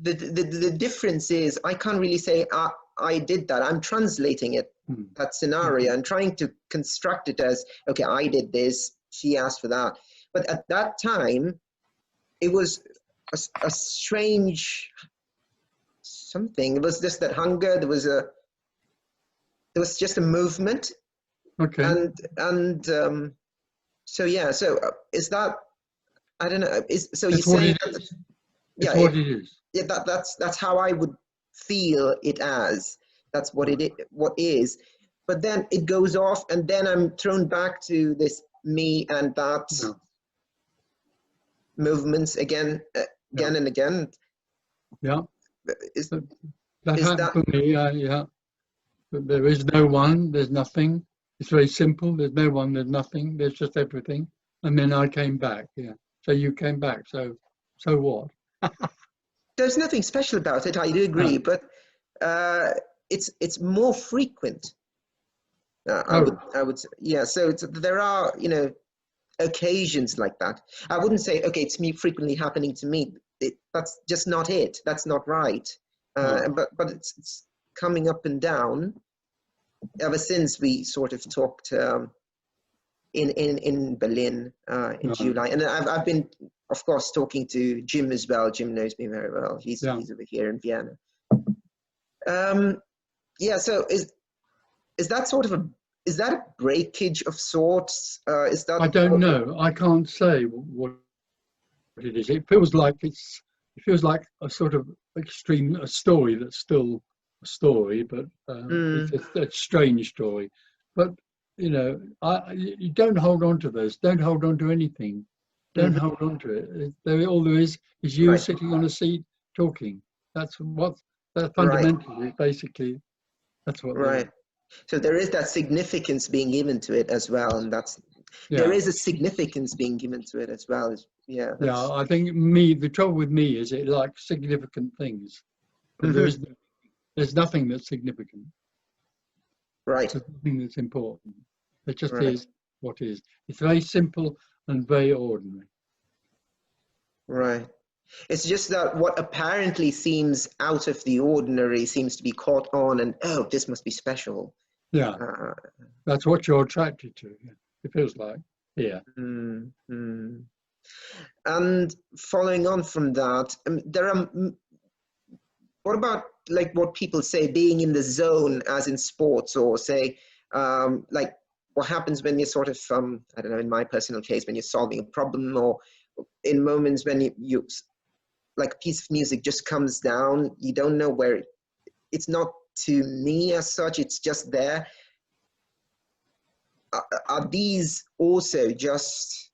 the difference is I can't really say I did that. I'm translating it, that scenario, and trying to construct it as, okay, I did this, she asked for that. But at that time, it was a strange something. It was just that hunger. There was just a movement. Okay. And so yeah. So is that? I don't know. So you say that? Yeah, what it is. Yeah, that's how I would feel it as. That's what what is. But then it goes off, and then I'm thrown back to this me and that movements again and again. Yeah. That happened for me. Yeah. But there is no one. There's nothing. It's very simple. There's no one. There's nothing. There's just everything. And then I came back. Yeah. So you came back. So what? There's nothing special about it. I do agree, but it's more frequent. I would say, yeah. So there are occasions like that. I wouldn't say, okay, it's me frequently happening to me. that's just not it. That's not right. But it's coming up and down ever since we sort of talked in Berlin in July. And I've been, of course, talking to Jim as well. Jim knows me very well. He's over here in Vienna. Yeah, so is that sort of is that a breakage of sorts? Is that? I don't know. I can't say what it is. It feels like it feels like a sort of extreme story that's still a story, but it's a strange story. But you know, you don't hold on to this. Don't hold on to anything. Don't hold on to it. All there is you sitting on a seat talking. That's what. That fundamentally, basically, that's what. Right. So there is that significance being given to it as well, and there is a significance being given to it as well. Yeah. Yeah, I think the trouble with me is it likes significant things, but there's nothing that's significant. Right. There's nothing that's important. It just is what is. It's very simple and very ordinary. Right. It's just that what apparently seems out of the ordinary seems to be caught on, and oh, this must be special. Yeah, that's what you're attracted to. It feels like. Yeah. And following on from that, there are. What about like what people say, being in the zone, as in sports, or say, like what happens when you're sort of, I don't know, in my personal case, when you're solving a problem, or in moments when you like a piece of music just comes down, you don't know where it's not to me as such, it's just there. Are these also just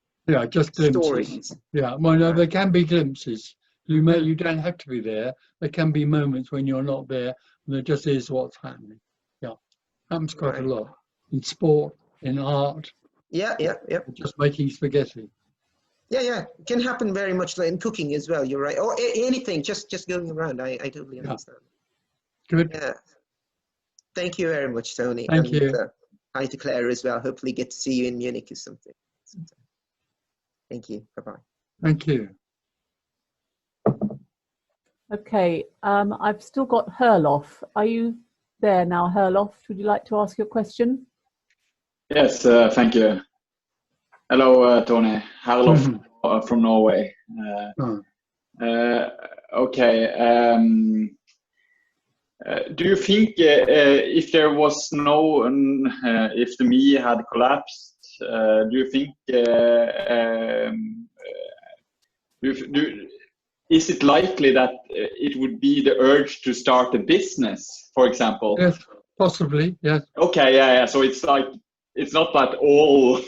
just glimpses? Stories? Yeah, well, no, there can be glimpses. You don't have to be there. There can be moments when you're not there, and there just is what's happening. Yeah, happens quite a lot in sport, in art. Yeah. Just making spaghetti. Yeah, it can happen very much like in cooking as well. You're right. Or anything, just going around. I totally understand. Good. Yeah. Thank you very much, Tony. Thank you. Hi to Claire as well. Hopefully get to see you in Munich or something. Thank you. Bye-bye. Thank you. Okay, I've still got Herlof. Are you there now, Herlof? Would you like to ask your question? Yes, thank you. Hello, Tony. Herlof from Norway. Okay. Do you think if there was no, if the me had collapsed, do you think is it likely that it would be the urge to start a business, for example? Yes, possibly. Yes. Okay. Yeah. So it's like it's not that all.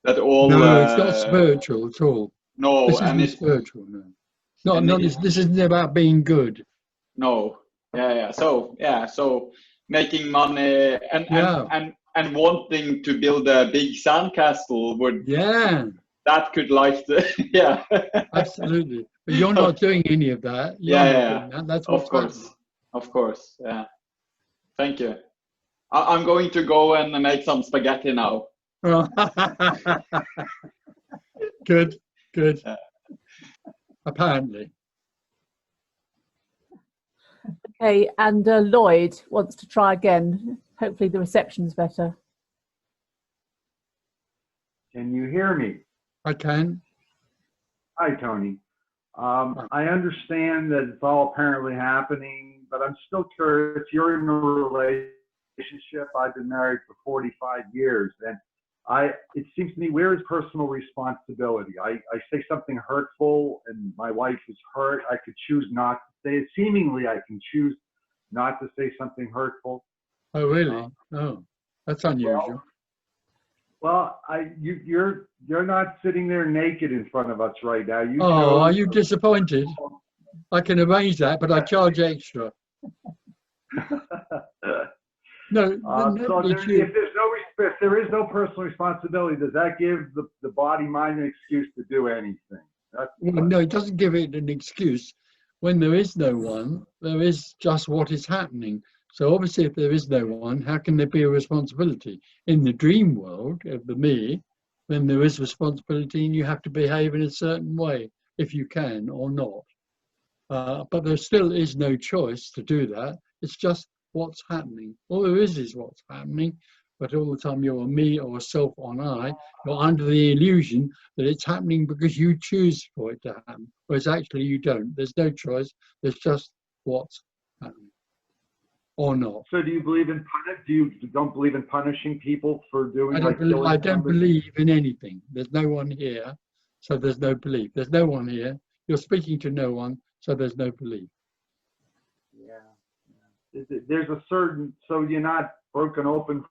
No, it's not spiritual at all. No, this isn't spiritual. No, this isn't about being good. No. Yeah. So making money and wanting to build a big sandcastle would. Yeah. That could light the Absolutely. But you're not doing any of that. That's what's happening. Of course. Yeah. Thank you. I'm going to go and make some spaghetti now. Good. Apparently. Okay, and Lloyd wants to try again. Hopefully the reception's better. Can you hear me? I can. Hi, Tony. I understand that it's all apparently happening, but I'm still curious. You're in a relationship. I've been married for 45 years, and it seems to me, where is personal responsibility? I say something hurtful and my wife is hurt. I could choose not to say it. Seemingly, I can choose not to say something hurtful. Oh, really? Oh, that's unusual. Well, you're not sitting there naked in front of us right now. Are you disappointed? I can arrange that, but I charge extra. No. So if there is no personal responsibility, does that give the body mind an excuse to do anything? No, it doesn't give it an excuse. When there is no one, there is just what is happening. So obviously, if there is no one, how can there be a responsibility? In the dream world of the me, then there is responsibility and you have to behave in a certain way, if you can or not. But there still is no choice to do that. It's just what's happening. All there is what's happening. But all the time you're a me or a self or an I, you're under the illusion that it's happening because you choose for it to happen. Whereas actually you don't. There's no choice. There's just what's happening. Or not. So do you believe in don't believe in punishing people for doing I don't believe in anything. There's no one here, so there's no belief. There's no one here. You're speaking to no one, so there's no belief. Yeah. There's a certain, so you're not broken open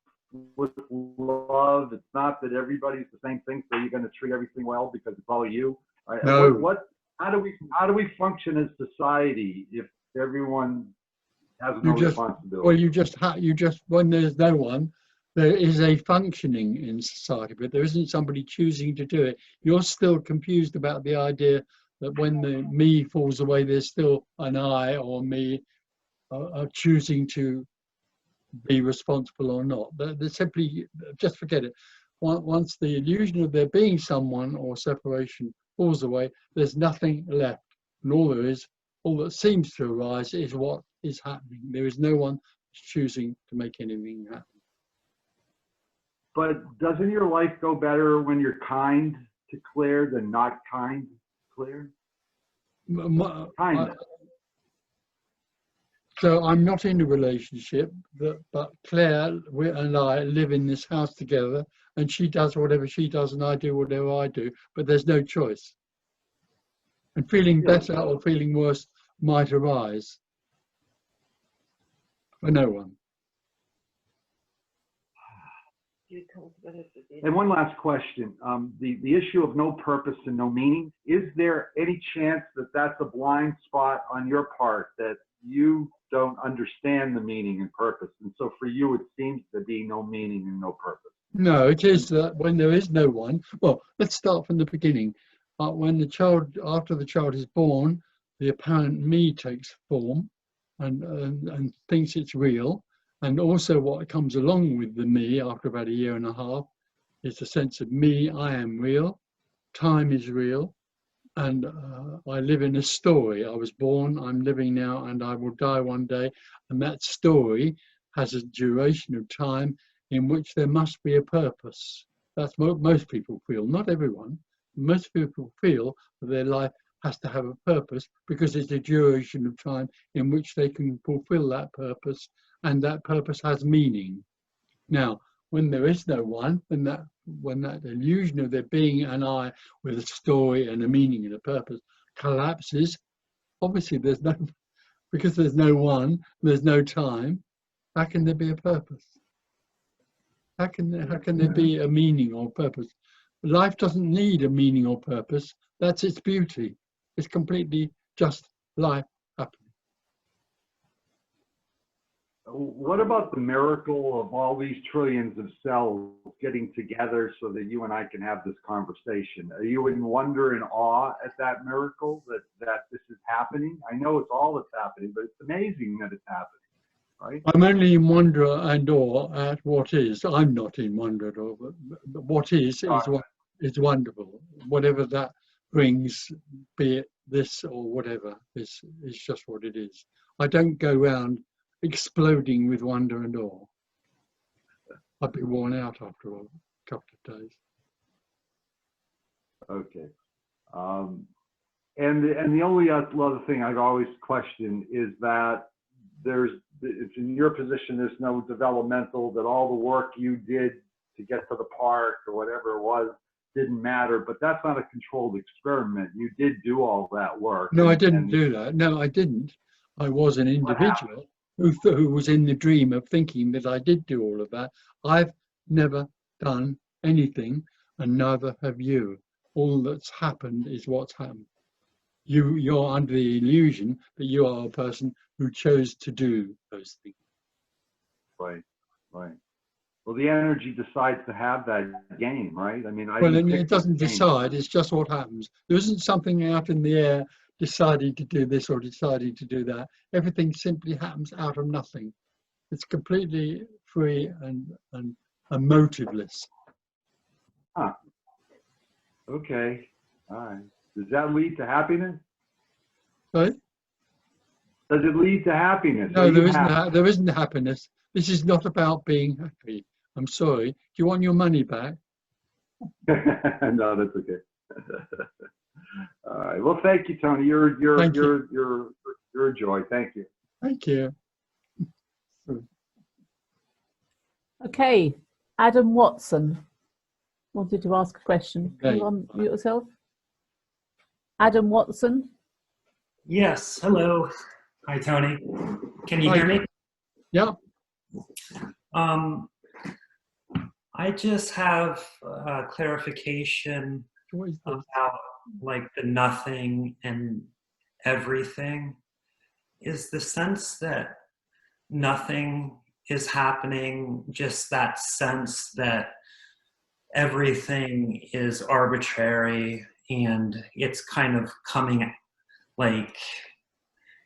with love. It's not that everybody's the same thing, so you're going to treat everything well because it's all you. Right? No. How do we function as society if everyone has no responsibility? Well, you just when there's no one, there is a functioning in society, but there isn't somebody choosing to do it. You're still confused about the idea that when the me falls away, there's still an I or me choosing to be responsible or not. They're simply, just forget it. Once the illusion of there being someone or separation falls away, there's nothing left. And all that seems to arise is what is happening. There is no one choosing to make anything happen. But doesn't your life go better when you're kind to Claire than not kind to Claire? Kindness. So I'm not in a relationship, but Claire and I live in this house together, and she does whatever she does and I do whatever I do, but there's no choice. And feeling better or feeling worse might arise for no one. And one last question, the issue of no purpose and no meaning, is there any chance that that's a blind spot on your part, that you don't understand the meaning and purpose, and so for you it seems to be no meaning and no purpose? No, it is that when there is no one, well, let's start from the beginning. When after the child is born, the apparent me takes form and thinks it's real. And also what comes along with the me after about a year and a half is the sense of me, I am real, time is real, and I live in a story. I was born, I'm living now, and I will die one day. And that story has a duration of time in which there must be a purpose. That's what most people feel, not everyone. Most people feel that their life has to have a purpose because it's a duration of time in which they can fulfill that purpose, and that purpose has meaning. Now, when there is no one, when that illusion of there being an I with a story and a meaning and a purpose collapses, obviously because there's no one, there's no time, how can there be a purpose? How can there be a meaning or purpose? Life doesn't need a meaning or purpose. That's its beauty. It's completely just life happening. What about the miracle of all these trillions of cells getting together so that you and I can have this conversation? Are you in wonder and awe at that miracle, that this is happening? I know it's all that's happening, but it's amazing that it's happening, right? I'm only in wonder and awe at what is. I'm not in wonder at all, but what is what is wonderful. Whatever that brings, be it this or whatever, is just what it is. I don't go around exploding with wonder and awe. I'd be worn out after a couple of days. Okay. And the only other thing I've always questioned is that it's in your position, there's no developmental, that all the work you did to get to the park or whatever it was didn't matter, but that's not a controlled experiment. You did do all that work. No, I didn't do that. No, I didn't. I was an individual who was in the dream of thinking that I did do all of that. I've never done anything, and neither have you. All that's happened is what's happened. You're under the illusion that you are a person who chose to do those things. Right, right. Well, the energy decides to have that game, right? I mean, it doesn't decide, it's just what happens. There isn't something out in the air deciding to do this or deciding to do that. Everything simply happens out of nothing. It's completely free and motiveless. Huh. Okay. All right. Does that lead to happiness? Sorry? Does it lead to happiness? No, there isn't happiness. This is not about being happy. I'm sorry. Do you want your money back? No, that's okay. All right. Well, thank you, Tony. You're a joy. Thank you. Thank you. Okay, Adam Watson wanted to ask a question. Can you unmute yourself? Adam Watson. Yes. Hello. Hi, Tony. Can you hear me? Yeah. I just have a clarification about like the nothing and everything. Is the sense that nothing is happening just that sense that everything is arbitrary and it's kind of coming like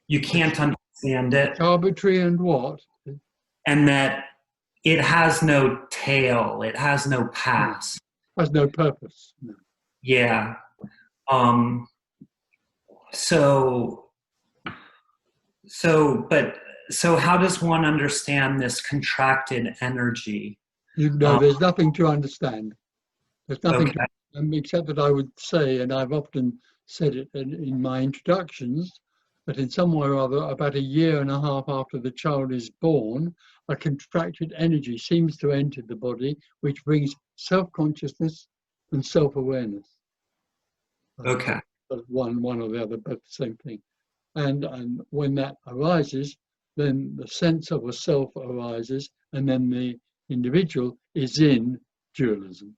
you can't understand it? Arbitrary and what? And that it has no tail, it has no past. Has no purpose. No. Yeah. So how does one understand this contracted energy? There's nothing to understand. There's nothing Okay. except that I would say, and I've often said it in my introductions, that in some way or other, about 1.5 years after the child is born, a contracted energy seems to enter the body, which brings self-consciousness and self-awareness. Okay. One or the other, but the same thing. And when that arises, then the sense of a self arises, and then the individual is in dualism,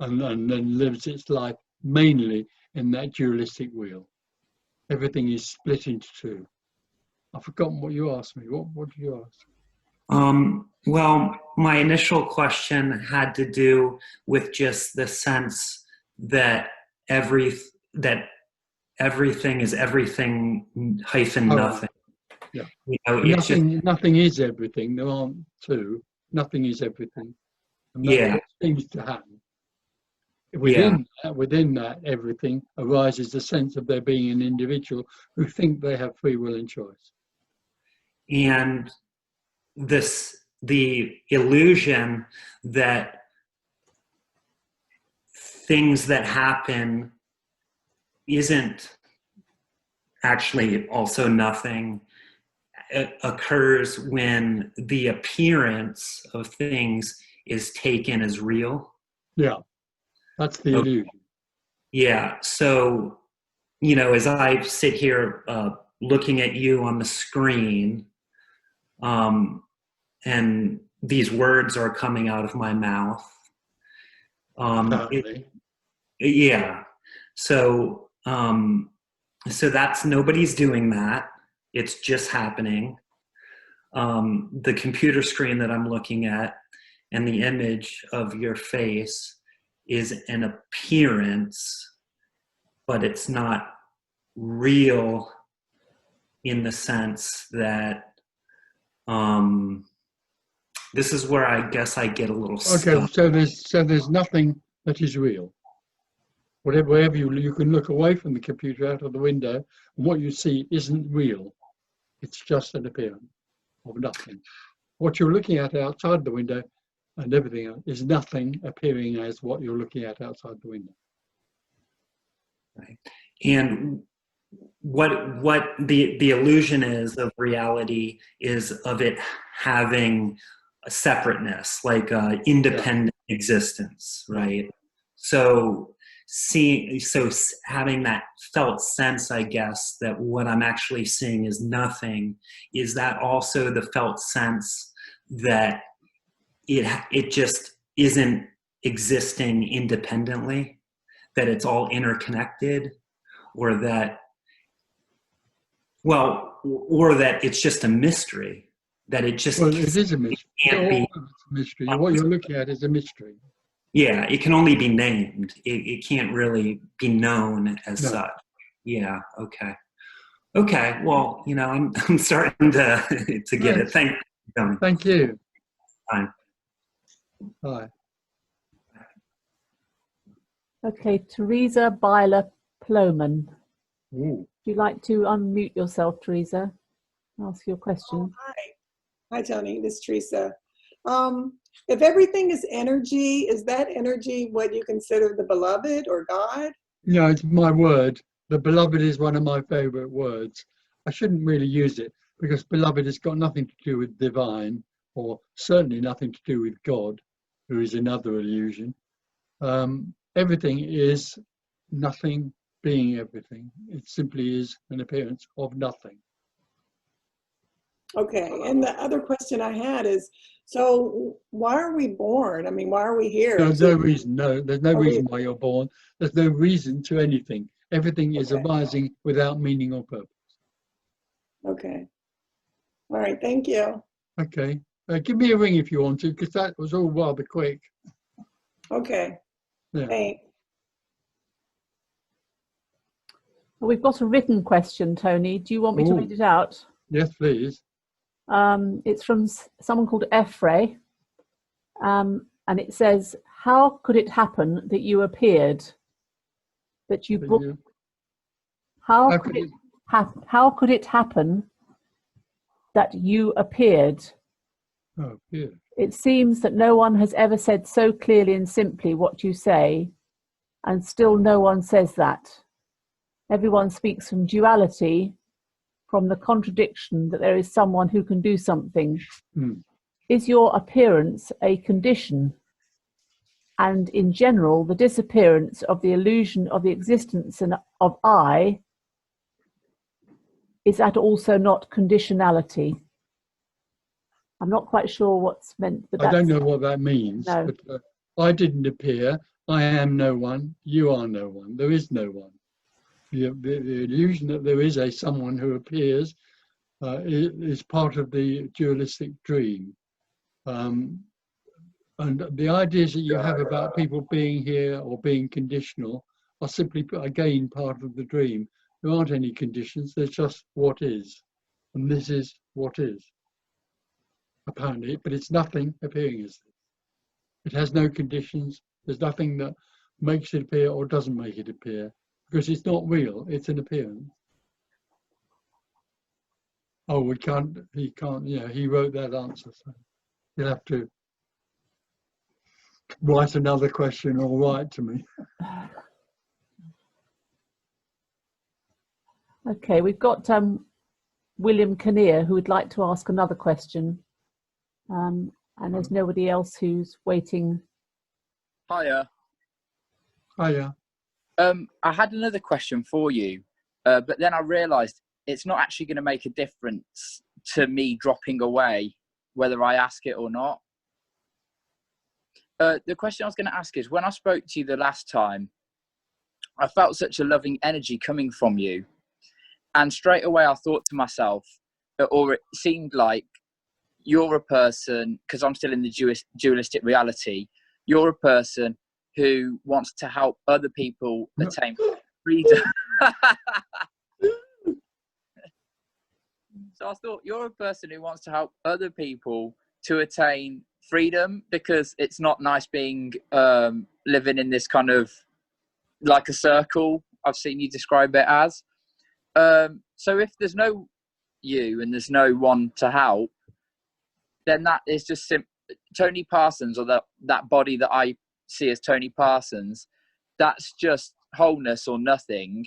and then lives its life mainly in that dualistic wheel. Everything is split into two. I've forgotten what you asked me. What did you ask? Well, my initial question had to do with just the sense that everything is everything hyphen nothing. Yeah. You know, it's nothing is everything. There aren't two. Nothing is everything. And that's what seems to happen. Within that everything arises the sense of there being an individual who think they have free will and choice. And the illusion that things that happen isn't actually also nothing. It occurs when the appearance of things is taken as real. Yeah, that's the illusion. Yeah, so, you know, as I sit here looking at you on the screen, and these words are coming out of my mouth. So that's, nobody's doing that. It's just happening. The computer screen that I'm looking at and the image of your face is an appearance, but it's not real in the sense that this is where I guess I get a little stuck. Okay, so there's nothing that is real. Wherever you can look away from the computer out of the window, and what you see isn't real. It's just an appearance of nothing. What you're looking at outside the window and everything else is nothing appearing as what you're looking at outside the window. Right. And what the illusion is of reality is of it having a separateness, like independent existence, right? So having that felt sense, I guess, that what I'm actually seeing is nothing, is that also the felt sense that it just isn't existing independently, that it's all interconnected, or that it's just a mystery, that it just it is a mystery. Can't be. It's a mystery. What you're looking at is a mystery. Yeah, it can only be named. It can't really be known as such. Yeah. Okay. Okay. Well, you know, I'm starting to get it. Thank you. Thank you. Bye. Bye. Okay, Teresa Byler Ploman. Ooh. Would you like to unmute yourself, Teresa? Ask your question. Hi, Tony. This is Teresa. If everything is energy, is that energy what you consider the beloved or God? No, it's my word. The beloved is one of my favorite words. I shouldn't really use it because beloved has got nothing to do with divine, or certainly nothing to do with God, who is another illusion. Everything is nothing being everything. It simply is an appearance of nothing. Okay, and the other question I had is, so why are we born? I mean, why are we here? There's no reason. No, there's no reason why you're born. There's no reason to anything. Everything is arising without meaning or purpose. Okay. All right, thank you. Okay. Give me a ring if you want to, because that was all rather quick. Okay. Yeah. Thanks. Well, we've got a written question, Tony. Do you want me to read it out? Yes, please. It's from someone called Efre, and it says, "How could it happen that you appeared? That you brought? How could it happen that you appeared? Oh, yeah. It seems that no one has ever said so clearly and simply what you say, and still no one says that. Everyone speaks from duality, from the contradiction that there is someone who can do something. Is your appearance a condition? And in general, the disappearance of the illusion of the existence of I, is that also not conditionality?" I'm not quite sure what's meant. But I don't know what that means. No. But I didn't appear. I am no one. You are no one. There is no one. The illusion that there is a someone who appears is part of the dualistic dream. And the ideas that you have about people being here or being conditional are simply, again, part of the dream. There aren't any conditions. There's just what is. And this is what is, apparently. But it's nothing appearing as this. It has no conditions. There's nothing that makes it appear or doesn't make it appear. Because it's not real, it's an appearance. Oh, he can't, yeah, he wrote that answer, so you'll have to write another question or write to me. Okay, we've got William Kinnear who would like to ask another question. And there's nobody else who's waiting. Hiya. Hiya. I had another question for you, but then I realised it's not actually going to make a difference to me dropping away, whether I ask it or not. The question I was going to ask is, when I spoke to you the last time, I felt such a loving energy coming from you. And straight away I thought to myself, or it seemed like you're a person, because I'm still in the dualistic reality, you're a person who wants to help other people attain freedom. So I thought, you're a person who wants to help other people to attain freedom, because it's not nice being living in this kind of like a circle. I've seen you describe it as. So if there's no you and there's no one to help, then that is just Tony Parsons, or that body that I see as Tony Parsons, that's just wholeness or nothing,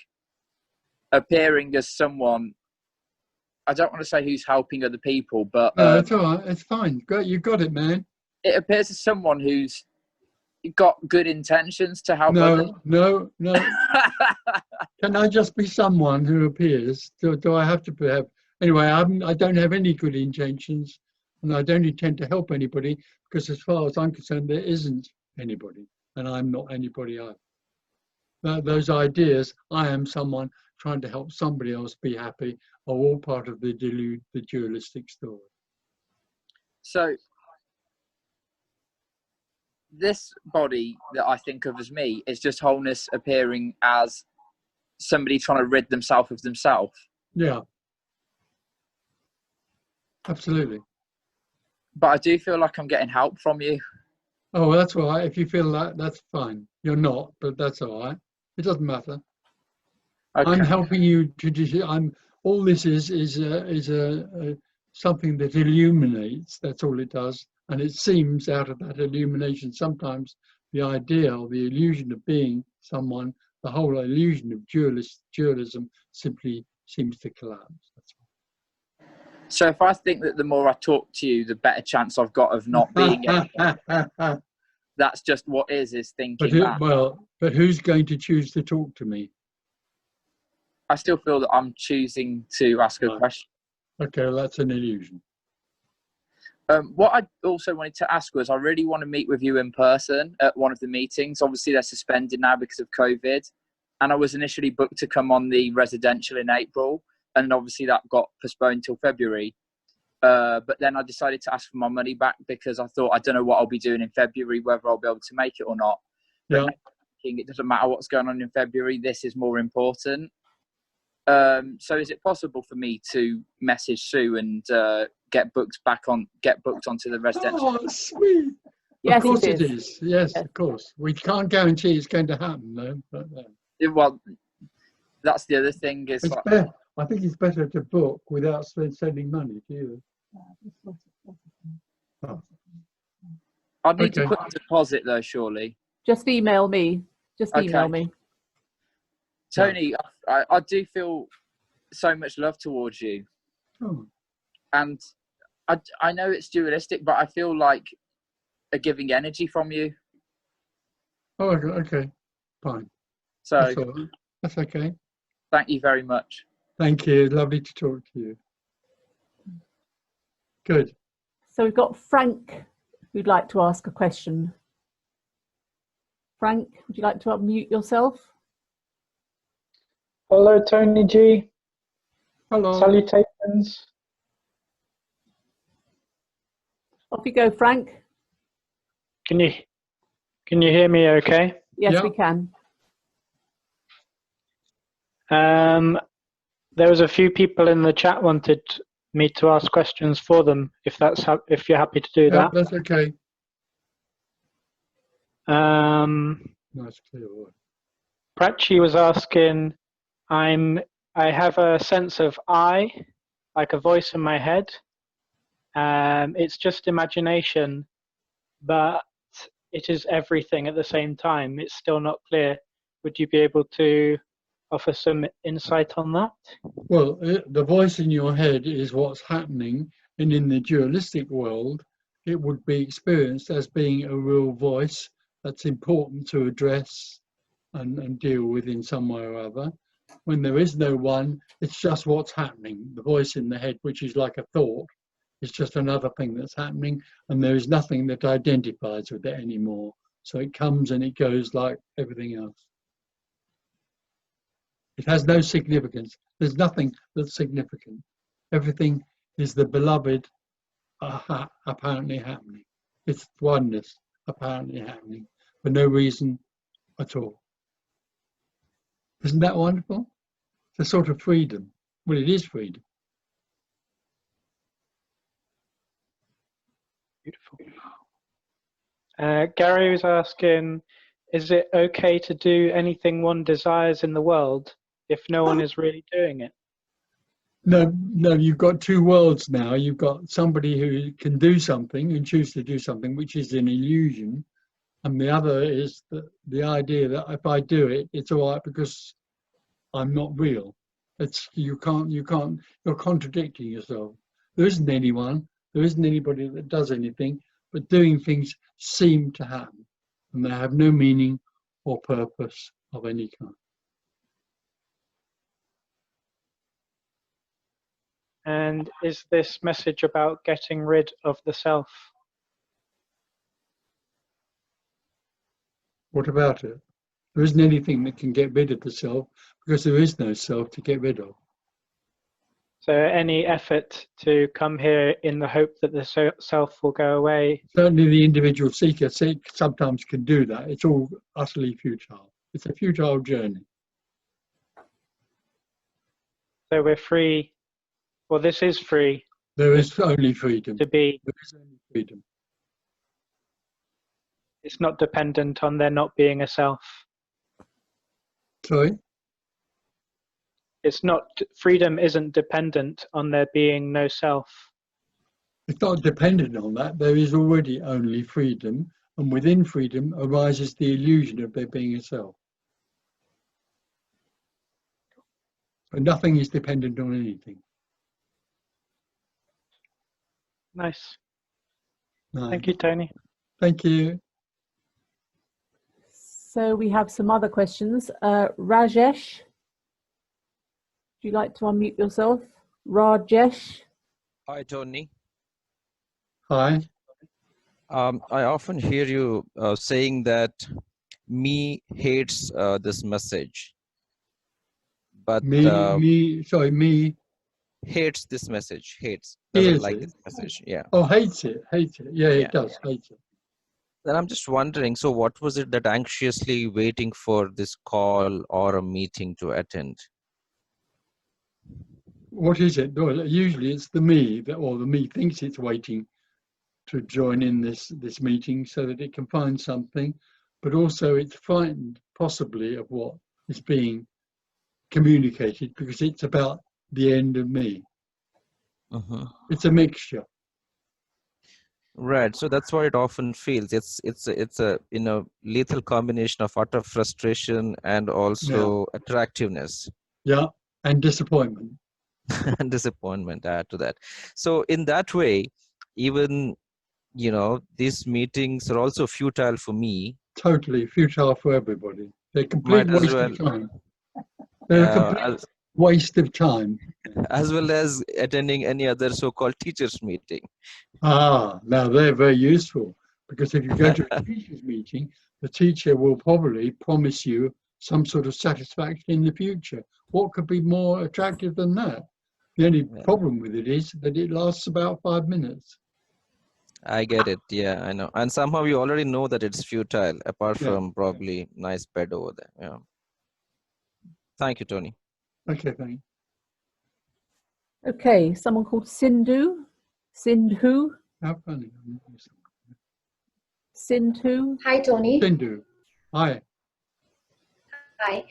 appearing as someone, I don't want to say who's helping other people, but No, it's all right, it's fine. You got it, man. It appears as someone who's got good intentions to help others. No. Can I just be someone who appears? Do I have to have? Anyway, I don't have any good intentions, and I don't intend to help anybody, because as far as I'm concerned, there isn't anybody, and I'm not anybody either. Those ideas, I am someone trying to help somebody else be happy, are all part of the dualistic story. So this body that I think of as me is just wholeness appearing as somebody trying to rid themselves of themselves. Yeah. Absolutely. But I do feel like I'm getting help from you. Oh, that's all right. If you feel that, that's fine. You're not, but that's all right. It doesn't matter. Okay. I'm helping you to. All this is something that illuminates. That's all it does. And it seems out of that illumination, sometimes the idea or the illusion of being someone, the whole illusion of dualism simply seems to collapse. That's all. So if I think that the more I talk to you, the better chance I've got of not being anything, that's just what is thinking that. But who's going to choose to talk to me? I still feel that I'm choosing to ask a question. Okay, well, that's an illusion. What I also wanted to ask was, I really want to meet with you in person at one of the meetings. Obviously, they're suspended now because of COVID. And I was initially booked to come on the residential in April. And obviously that got postponed till February. But then I decided to ask for my money back because I thought, I don't know what I'll be doing in February, whether I'll be able to make it or not. But now I'm thinking it doesn't matter what's going on in February. This is more important. So is it possible for me to message Sue and get booked onto the residential? Oh, sweet. Yes, of course it is. Yes, of course. We can't guarantee it's going to happen, though. But, well, that's the other thing. Is I think it's better to book without sending money to you. Oh. I'd need to put a deposit, though, surely. Just email me. Just email me. Tony, I do feel so much love towards you. Oh. And I know it's dualistic, but I feel like a giving energy from you. Oh, okay. Fine. So that's okay. Thank you very much. Thank you. Lovely to talk to you. Good. So we've got Frank who'd like to ask a question. Frank, would you like to unmute yourself? Hello, Tony G. Hello. Salutations. Off you go, Frank. Can you hear me okay? Yes, we can. There was a few people in the chat wanted me to ask questions for them, if you're happy to do that. That's okay. Nice clear word. Prachi was asking, I have a sense of I, like a voice in my head. It's just imagination, but it is everything at the same time. It's still not clear. Would you be able to offer some insight on that? Well, the voice in your head is what's happening, and in the dualistic world, it would be experienced as being a real voice that's important to address and deal with in some way or other. When there is no one, it's just what's happening. The voice in the head, which is like a thought, is just another thing that's happening, and there is nothing that identifies with it anymore. So it comes and it goes like everything else. It has no significance. There's nothing that's significant. Everything is the beloved apparently happening. It's oneness apparently happening for no reason at all. Isn't that wonderful? It's a sort of freedom. Well, it is freedom. Beautiful. Gary was asking, is it okay to do anything one desires in the world if no one is really doing it? No, you've got two worlds now. You've got somebody who can do something and choose to do something, which is an illusion. And the other is the idea that if I do it, it's all right because I'm not real. You're contradicting yourself. There isn't anyone, there isn't anybody that does anything, but doing things seem to happen. And they have no meaning or purpose of any kind. And is this message about getting rid of the self? What about it? There isn't anything that can get rid of the self because there is no self to get rid of. So any effort to come here in the hope that the self will go away? Certainly the individual seeker sometimes can do that. It's all utterly futile. It's a futile journey. So we're free. Well, this is free. There is only freedom. To be. There is only freedom. It's not dependent on there not being a self. Sorry? It's not, freedom isn't dependent on there being no self. It's not dependent on that. There is already only freedom, and within freedom arises the illusion of there being a self. But nothing is dependent on anything. Nice. No. Thank you, Tony. Thank you. So we have some other questions. Rajesh, would you like to unmute yourself? Rajesh. Hi, Tony. Hi. I often hear you saying that me hates this message, but me hates this message. Hates, doesn't hears like it. this message. Yeah. Oh, hates it. Yeah, it does. Hates it. Then I'm just wondering. So, what was it that anxiously waiting for this call or a meeting to attend? What is it? Well, usually it's the me or the me thinks it's waiting to join in this meeting so that it can find something, but also it's frightened possibly of what is being communicated because it's about the end of me. It's a mixture. Right. So that's what it often feels. It's a lethal combination of utter frustration and also attractiveness. Yeah, and disappointment. And disappointment add to that. So in that way, even these meetings are also futile for me. Totally futile for everybody. They're a complete waste of time. They're a complete waste of time. As well as attending any other so-called teachers meeting. Now they're very useful because if you go to a teacher's meeting, the teacher will probably promise you some sort of satisfaction in the future. What could be more attractive than that? The only problem with it is that it lasts about 5 minutes. I get it. Yeah, I know. And somehow you already know that it's futile, apart from probably nice bed over there. Yeah. Thank you, Tony. Okay, thanks. Okay, someone called Sindhu. Sindhu. How funny. Sindhu. Hi, Tony. Sindhu. Hi. Hi.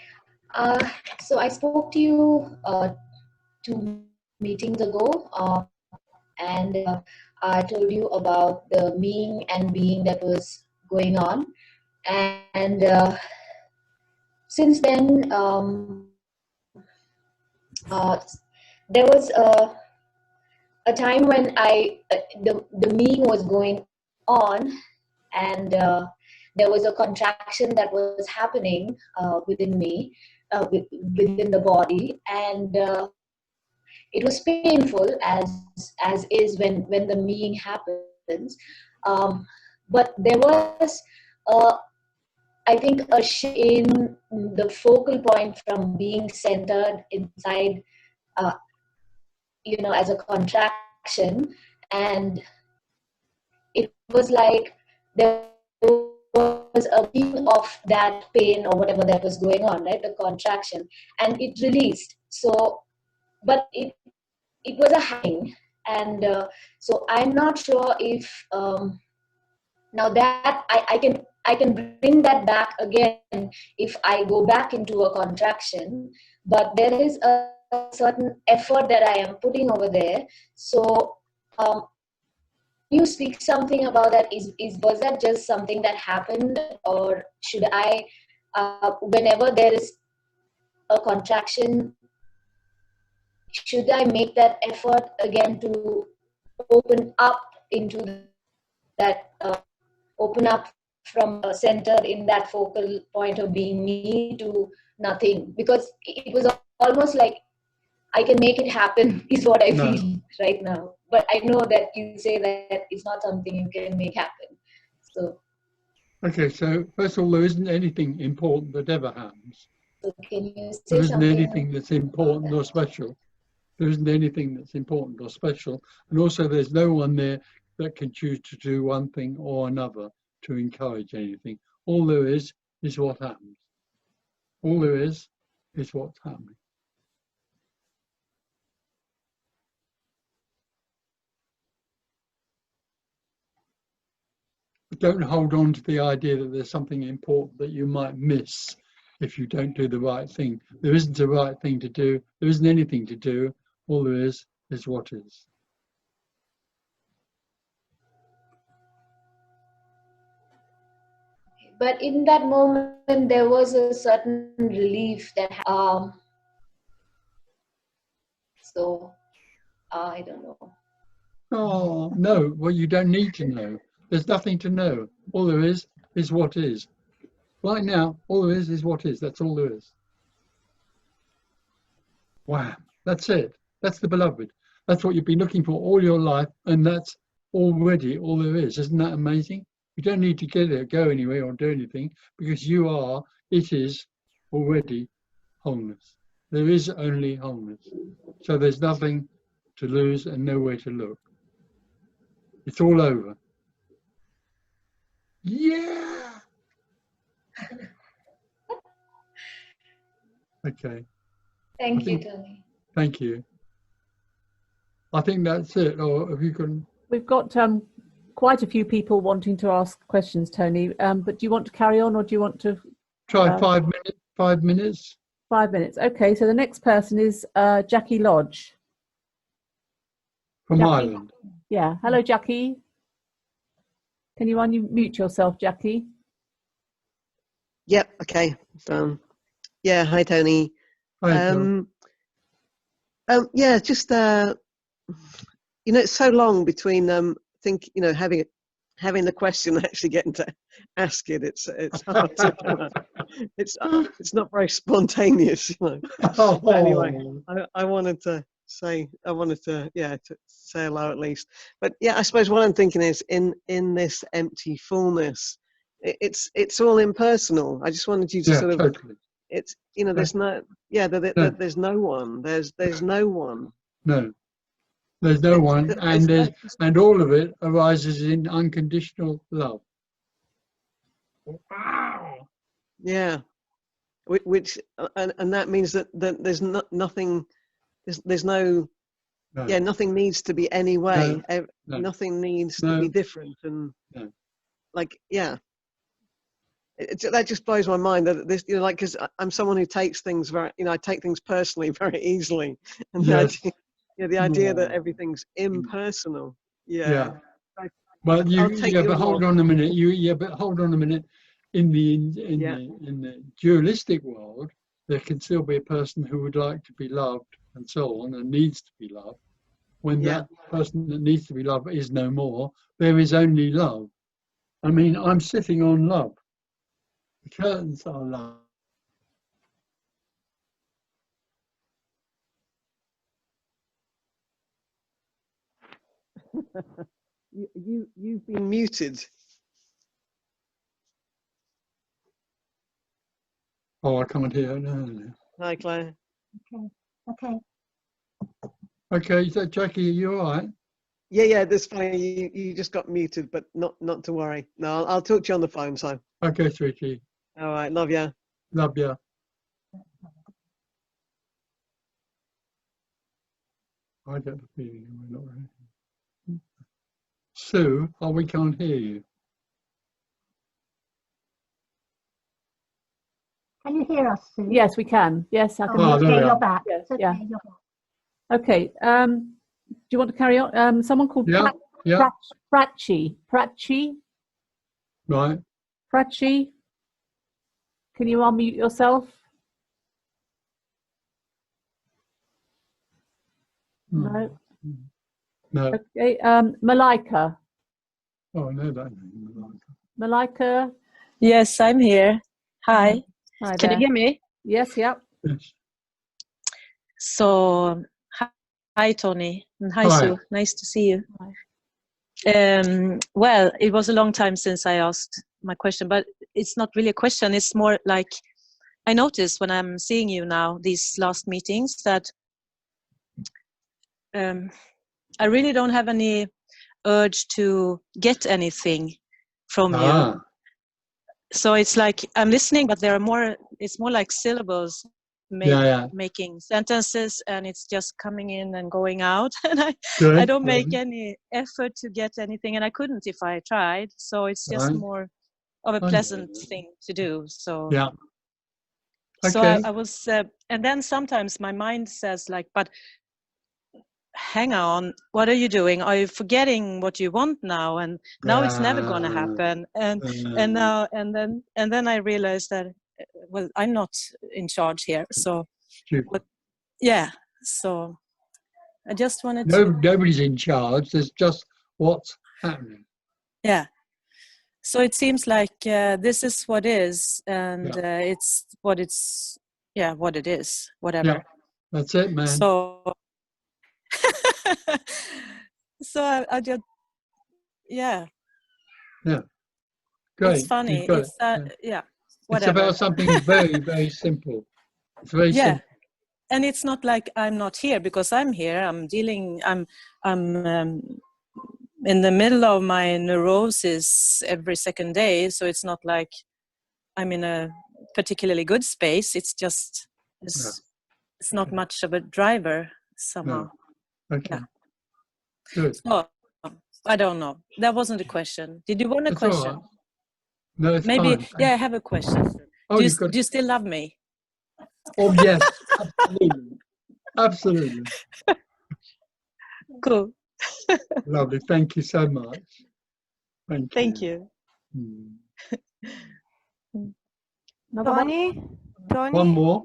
So I spoke to you 2 meetings ago, and I told you about the meing and being that was going on. And since then, there was a time when the meing was going on, and there was a contraction that was happening within me, within the body, and it was painful as is when the meeing happens, but there was I think a shift in the focal point from being centered inside as a contraction, and it was like there was a being of that pain or whatever that was going on, right? The contraction, and it released. So, but it was a hang, and so I'm not sure if now that I can bring that back again if I go back into a contraction, but there is a certain effort that I am putting over there. So you speak something about that. Was that just something that happened, or should I whenever there is a contraction, should I make that effort again to open up into that, open up from centered in that focal point of being me to nothing? Because it was almost like I can make it happen is what I feel right now. But I know that you say that it's not something you can make happen. So. Okay, so first of all, there isn't anything important that ever happens. So can you say there isn't something anything that's important or special. There isn't anything that's important or special. And also there's no one there that can choose to do one thing or another to encourage anything. All there is what happens. All there is what's happening. But don't hold on to the idea that there's something important that you might miss if you don't do the right thing. There isn't a right thing to do. There isn't anything to do. All there is what is. But in that moment, there was a certain relief that, so I don't know. Oh, no, well, you don't need to know. There's nothing to know. All there is what is. Right now, all there is what is. That's all there is. Wow, that's it. That's the beloved. That's what you've been looking for all your life, and that's already all there is. Isn't that amazing? You don't need to get it, go anywhere or do anything, because you are, it is already wholeness. There is only wholeness. So there's nothing to lose and nowhere to look. It's all over. Yeah. Okay. Thank you, Tony. Thank you. I think that's it. Or if you can. We've got quite a few people wanting to ask questions, Tony. But do you want to carry on, or do you want to try 5 minutes? 5 minutes. 5 minutes. Okay. So the next person is Jackie Lodge from Jackie. Ireland. Yeah. Hello, Jackie. Can you unmute yourself, Jackie? Yep. Okay. Yeah. Hi, Tony. Hi, yeah. Just it's so long between having the question and actually getting to ask it. It's hard to, it's not very spontaneous. Oh. Anyway, I wanted to say hello at least. But yeah, I suppose what I'm thinking is in this empty fullness, it's all impersonal. I just wanted you to sort of totally. It's there's no there's no one. There's no one. No. There's no one, and all of it arises in unconditional love. Wow. Yeah, which and that means that there's nothing. There's no. Yeah, nothing needs to be any way. No. Nothing needs to be different, and that just blows my mind that this, because I'm someone who takes things very, I take things personally very easily, and the idea that everything's impersonal. Yeah. But but hold on a minute. But hold on a minute. In the dualistic world, there can still be a person who would like to be loved and so on, and needs to be loved. When that person that needs to be loved is no more, there is only love. I mean, I'm sitting on love. The curtains are love. You've been muted. Oh, I can't hear. No. Hi, Claire. Okay, so Jackie, are you all right? Yeah, that's funny. You just got muted, but not to worry. No, I'll talk to you on the phone, so. Okay, sweetie. All right, love ya. Love ya. I get the feeling we're not ready. Sue, we can't hear you. Can you hear us, Sue? Yes, we can. Yes, I can. Okay, you're back. Yes, Okay, yeah. you're back. Okay. Do you want to carry on? Someone called Pratchi. Right. Pratchi. Can you unmute yourself? No. No. Okay. Malika. Oh, I know that name. Malika. Yes, I'm here. Hi. Hi Can you there. hear me? Yes, yep. Yes. So, hi, Tony. And hi, Hi. Sue. Nice to see you. Well, it was a long time since I asked my question, but it's not really a question. It's more like I noticed when I'm seeing you now, these last meetings, that I really don't have any urge to get anything from you. So it's like I'm listening, but it's more like syllables making sentences, and it's just coming in and going out. And I don't make any effort to get anything, and I couldn't if I tried. So it's just more of a pleasant thing to do. So So Okay. I was, and then sometimes my mind says like, but hang on, what are you doing? Are you forgetting what you want now? And now it's never going to happen. And now and then I realized that, well, I'm not in charge here. So, yeah. So I just wanted to. Nobody's in charge. There's just what's happening. Yeah. So it seems like this is what is, and it's what it's. Yeah, what it is. Whatever. Yeah, that's it, man. So. So I just, yeah. Yeah. Great. It's funny. It's yeah. It's Whatever. about something very, very simple. It's very simple. And it's not like I'm not here, because I'm here. I'm dealing. I'm in the middle of my neurosis every second day. So it's not like I'm in a particularly good space. It's just it's not much of a driver somehow. No. Okay. Yeah. Good. So I don't know. That wasn't a question. Did you want a That's question? all right. No, it's Maybe. fine. Yeah, I have a question. Oh, do you still love me? Oh yes, absolutely, absolutely. Cool. Lovely. Thank you so much. Thank you. Tony? One more.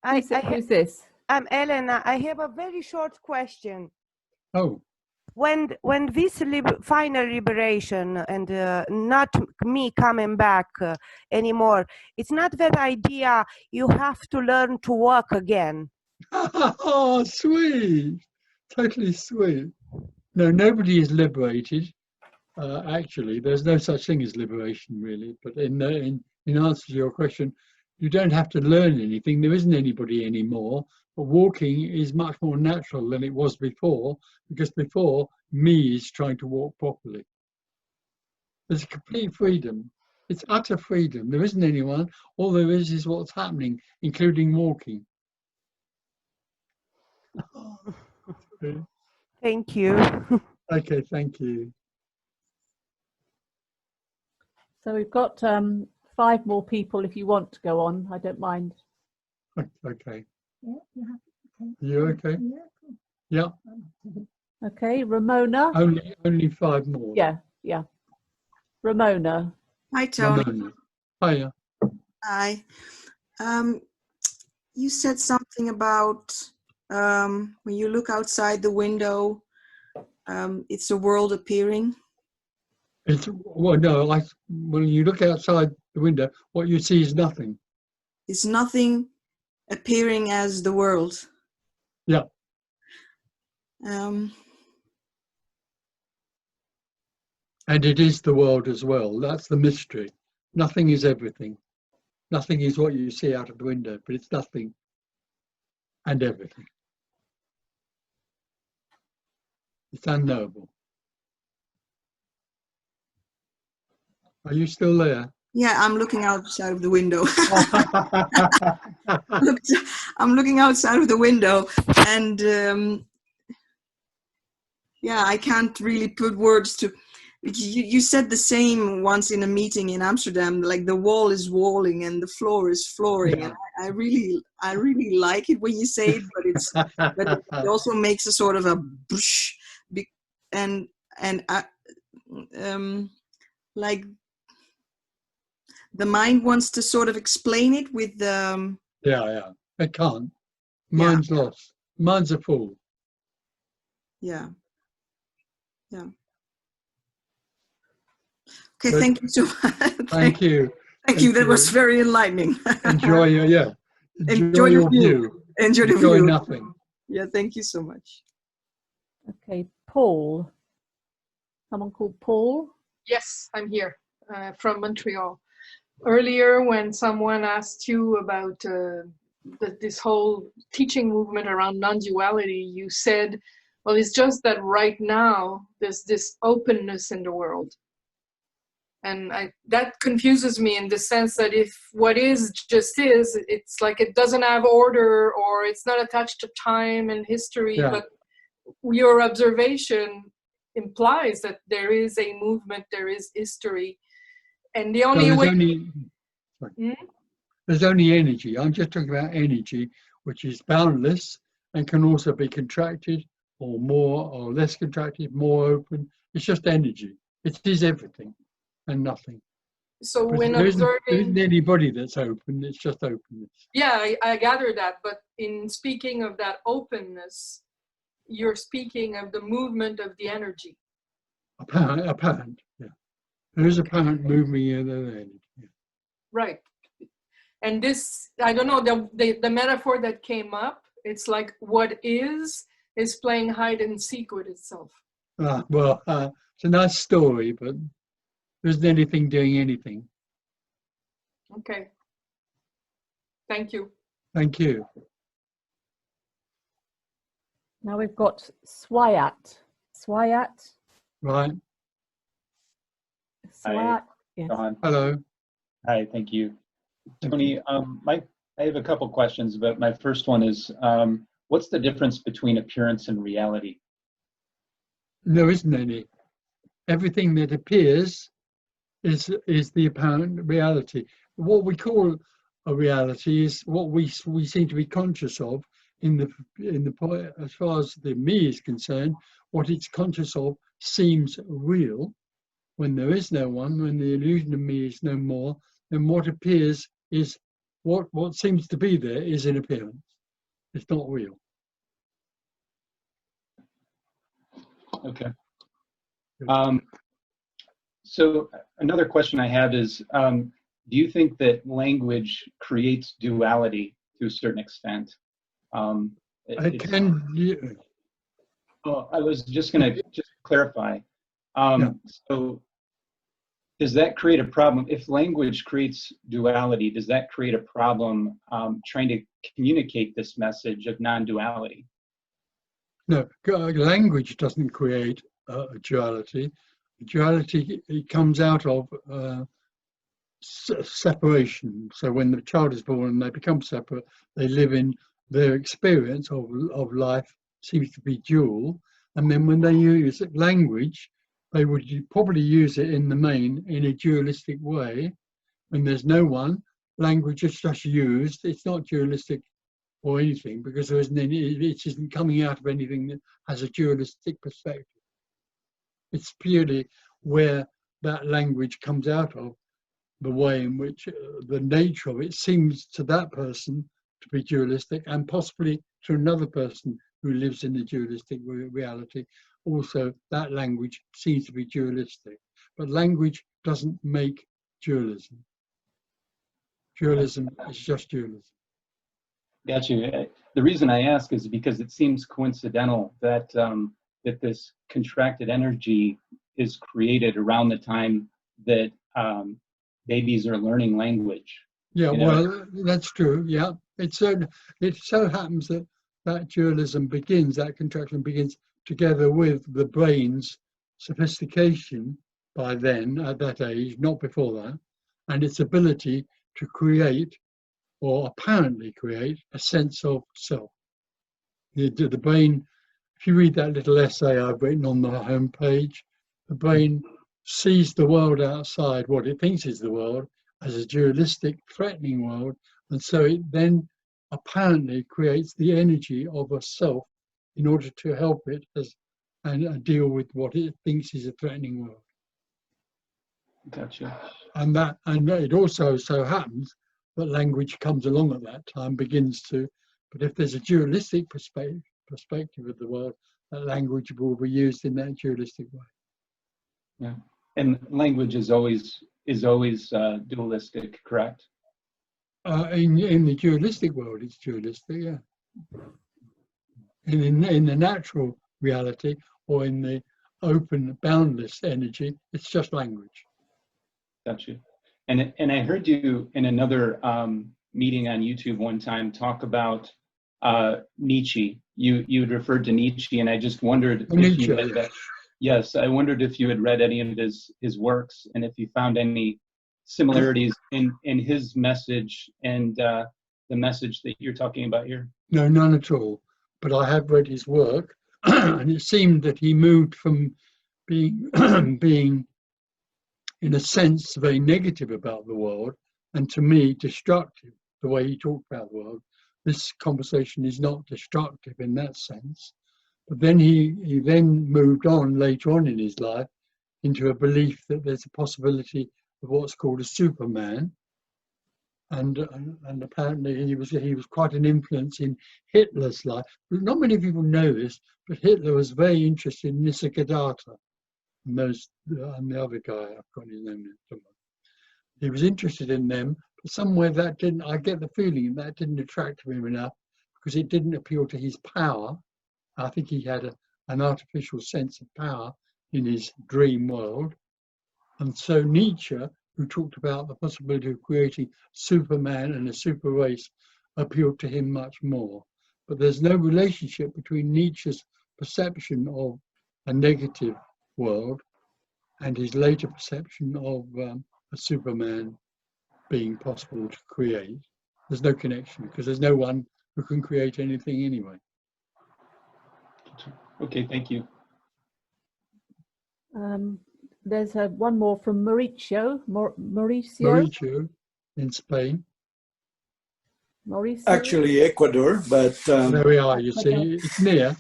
Who's this? I'm Elena. I have a very short question. Oh. When this final liberation and not me coming back anymore, it's not that idea you have to learn to walk again. Oh, sweet. Totally sweet. No, nobody is liberated. Actually, there's no such thing as liberation, really. But in answer to your question, you don't have to learn anything. There isn't anybody anymore. But walking is much more natural than it was before, because before, me is trying to walk properly. There's complete freedom. It's utter freedom. There isn't anyone. All there is what's happening, including walking. Thank you. Okay, thank you. So we've got 5 more people if you want to go on. I don't mind. Okay. You okay? Yeah. Okay, Ramona. Only 5 more. Yeah. Ramona. Hi, Tony. Ramona. Hiya. Hi. You said something about when you look outside the window, it's a world appearing. Well, no. When you look outside the window, what you see is nothing. It's nothing appearing as the world. Yeah. Um, And it is the world as well. That's the mystery. Nothing is everything. Nothing is what you see out of the window, but it's nothing and everything. It's unknowable. Are you still there? yeah, I'm looking outside of the window. I'm looking outside of the window, and yeah, I can't really put words to. You said the same once in a meeting in Amsterdam, like the wall is walling and the floor is flooring. Yeah. And I really like it when you say it, but it also makes a sort of a bush, and like the mind wants to sort of explain it with the. Yeah. It can't. Mind's lost. Mind's a fool. Yeah. Okay, thank you so much. Thank you. Thank you. That was very enlightening. Enjoy your Enjoy your view. Enjoy the view. Nothing. Yeah, thank you so much. Okay, Paul. Someone called Paul? Yes, I'm here from Montreal. Earlier, when someone asked you about this whole teaching movement around non-duality, you said, well, it's just that right now there's this openness in the world. And that confuses me in the sense that if what is just is, it's like it doesn't have order or it's not attached to time and history, but your observation implies that there is a movement, there is history. And the only way... There's only energy. I'm just talking about energy, which is boundless and can also be contracted or more or less contracted, more open. It's just energy. It is everything and nothing. So But when there observing, isn't anybody that's open. It's just openness. yeah, I gather that. But in speaking of that openness, you're speaking of the movement of the energy. Apparent, yeah. There is apparent movement in the energy. Yeah. Right. And this, I don't know, the metaphor that came up, it's like what is playing hide and seek with itself. Well, it's a nice story, but there isn't anything doing anything. Okay. Thank you. Thank you. Now we've got Swayat. Swayat. Right. Swayat. Yes. John. Hello. Hi, thank you. Tony, I have a couple questions, but my first one is, what's the difference between appearance and reality? There isn't any. Everything that appears is the apparent reality. What we call a reality is what we seem to be conscious of in the as far as the me is concerned. What it's conscious of seems real. When there is no one, when the illusion of me is no more, then what appears is what seems to be there is an appearance. It's not real. Okay. So another question I have is, do you think that language creates duality to a certain extent? I was just going to clarify. Yeah. So does that create a problem? If language creates duality, does that create a problem trying to communicate this message of non-duality? No, language doesn't create a duality. Duality, it comes out of separation. So when the child is born and they become separate, they live in their experience of life seems to be dual. And then when they use language, they would probably use it in the main in a dualistic way. When there's no one, language is just used. It's not dualistic or anything because there isn't any, it isn't coming out of anything that has a dualistic perspective. It's purely where that language comes out of, the way in which the nature of it seems to that person to be dualistic, and possibly to another person who lives in the dualistic reality. Also, that language seems to be dualistic. But language doesn't make dualism. Dualism is just dualism. Got you. The reason I ask is because it seems coincidental that that this contracted energy is created around the time that babies are learning language. Yeah, well, that's true. Yeah, it so happens that that dualism begins, that contraction begins together with the brain's sophistication by then, at that age, not before that, and its ability to create, or apparently create, a sense of self. The brain, if you read that little essay I've written on the home page, the brain sees the world outside, what it thinks is the world, as a dualistic, threatening world, and so it then apparently creates the energy of a self in order to help it and deal with what it thinks is a threatening world. Gotcha. And it also so happens that language comes along at that time, begins to, but if there's a dualistic perspective of the world, that language will be used in that dualistic way. Yeah, and language is always dualistic, correct? In the dualistic world, it's dualistic, yeah. In the natural reality, or in the open, boundless energy, it's just language. Gotcha. And I heard you in another meeting on YouTube one time talk about Nietzsche. You had referred to Nietzsche, and I just wondered if you had that. Yes, I wondered if you had read any of his works, and if you found any similarities in his message and the message that you're talking about here. No, none at all. But I have read his work, and it seemed that he moved from being being in a sense very negative about the world and to me destructive, the way he talked about the world. This conversation is not destructive in that sense. But then he then moved on later on in his life into a belief that there's a possibility of what's called a Superman. And apparently he was quite an influence in Hitler's life. Not many people know this, but Hitler was very interested in Nisargadatta and the other guy, I've got his name now. He was interested in them, but somewhere that didn't, I get the feeling that didn't attract him enough because it didn't appeal to his power. I think he had an artificial sense of power in his dream world. And so Nietzsche, who talked about the possibility of creating Superman and a super race, appealed to him much more. But there's no relationship between Nietzsche's perception of a negative world and his later perception of a Superman being possible to create. There's no connection because there's no one who can create anything anyway. Okay, thank you. There's one more from Mauricio. Mauricio in Spain. Mauricio? Actually, Ecuador, but there we are. You see, it's near.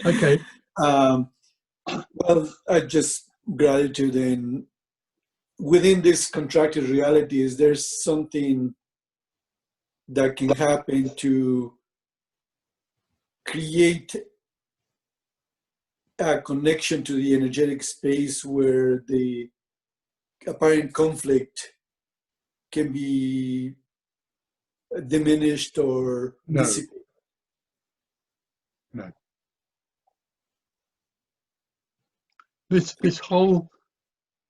Okay. Well, I just gratitude, and within this contracted reality, is there something that can happen to create a connection to the energetic space where the apparent conflict can be diminished or dissipated? No. This whole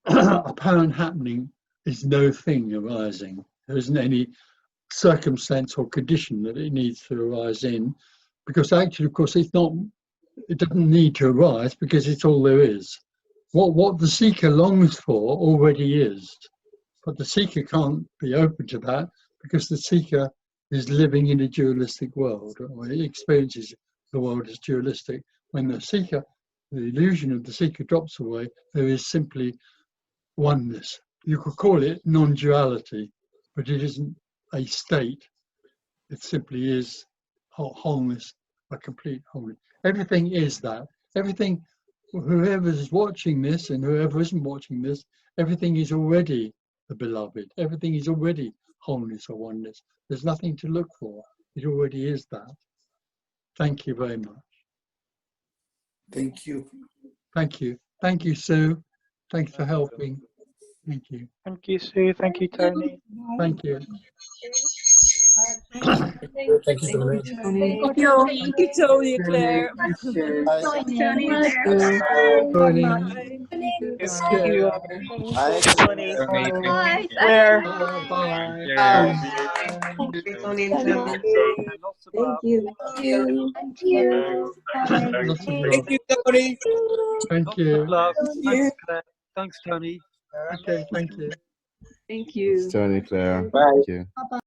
apparent happening is no thing arising. There isn't any circumstance or condition that it needs to arise in, because actually, of course, it doesn't need to arise because it's all there is. What the seeker longs for already is, but the seeker can't be open to that because the seeker is living in a dualistic world, or he experiences the world as dualistic. When the illusion of the seeker drops away, there is simply oneness. You could call it non-duality, but it isn't a state. It simply is wholeness, a complete wholeness. Everything is that. Everything, whoever is watching this and whoever isn't watching this, everything is already the beloved. Everything is already wholeness or oneness. There's nothing to look for. It already is that. Thank you very much. Thank you. Thank you. Thank you, Sue. Thanks for helping. Thank you. Thank you, Sue. Thank you, Tony. Thank you. Thank you, Tony. Thank you, Tony, Claire. Tony. Tony. Thank you. Bye, Tony. Bye. Claire. Bye. Tony. Thank you. Thank you. Thank you, Tony. Thank you. Thanks, Claire. Thanks, Tony. Okay, thank you. Thank you. Tony, Claire. Bye. Thank you. Bye-bye.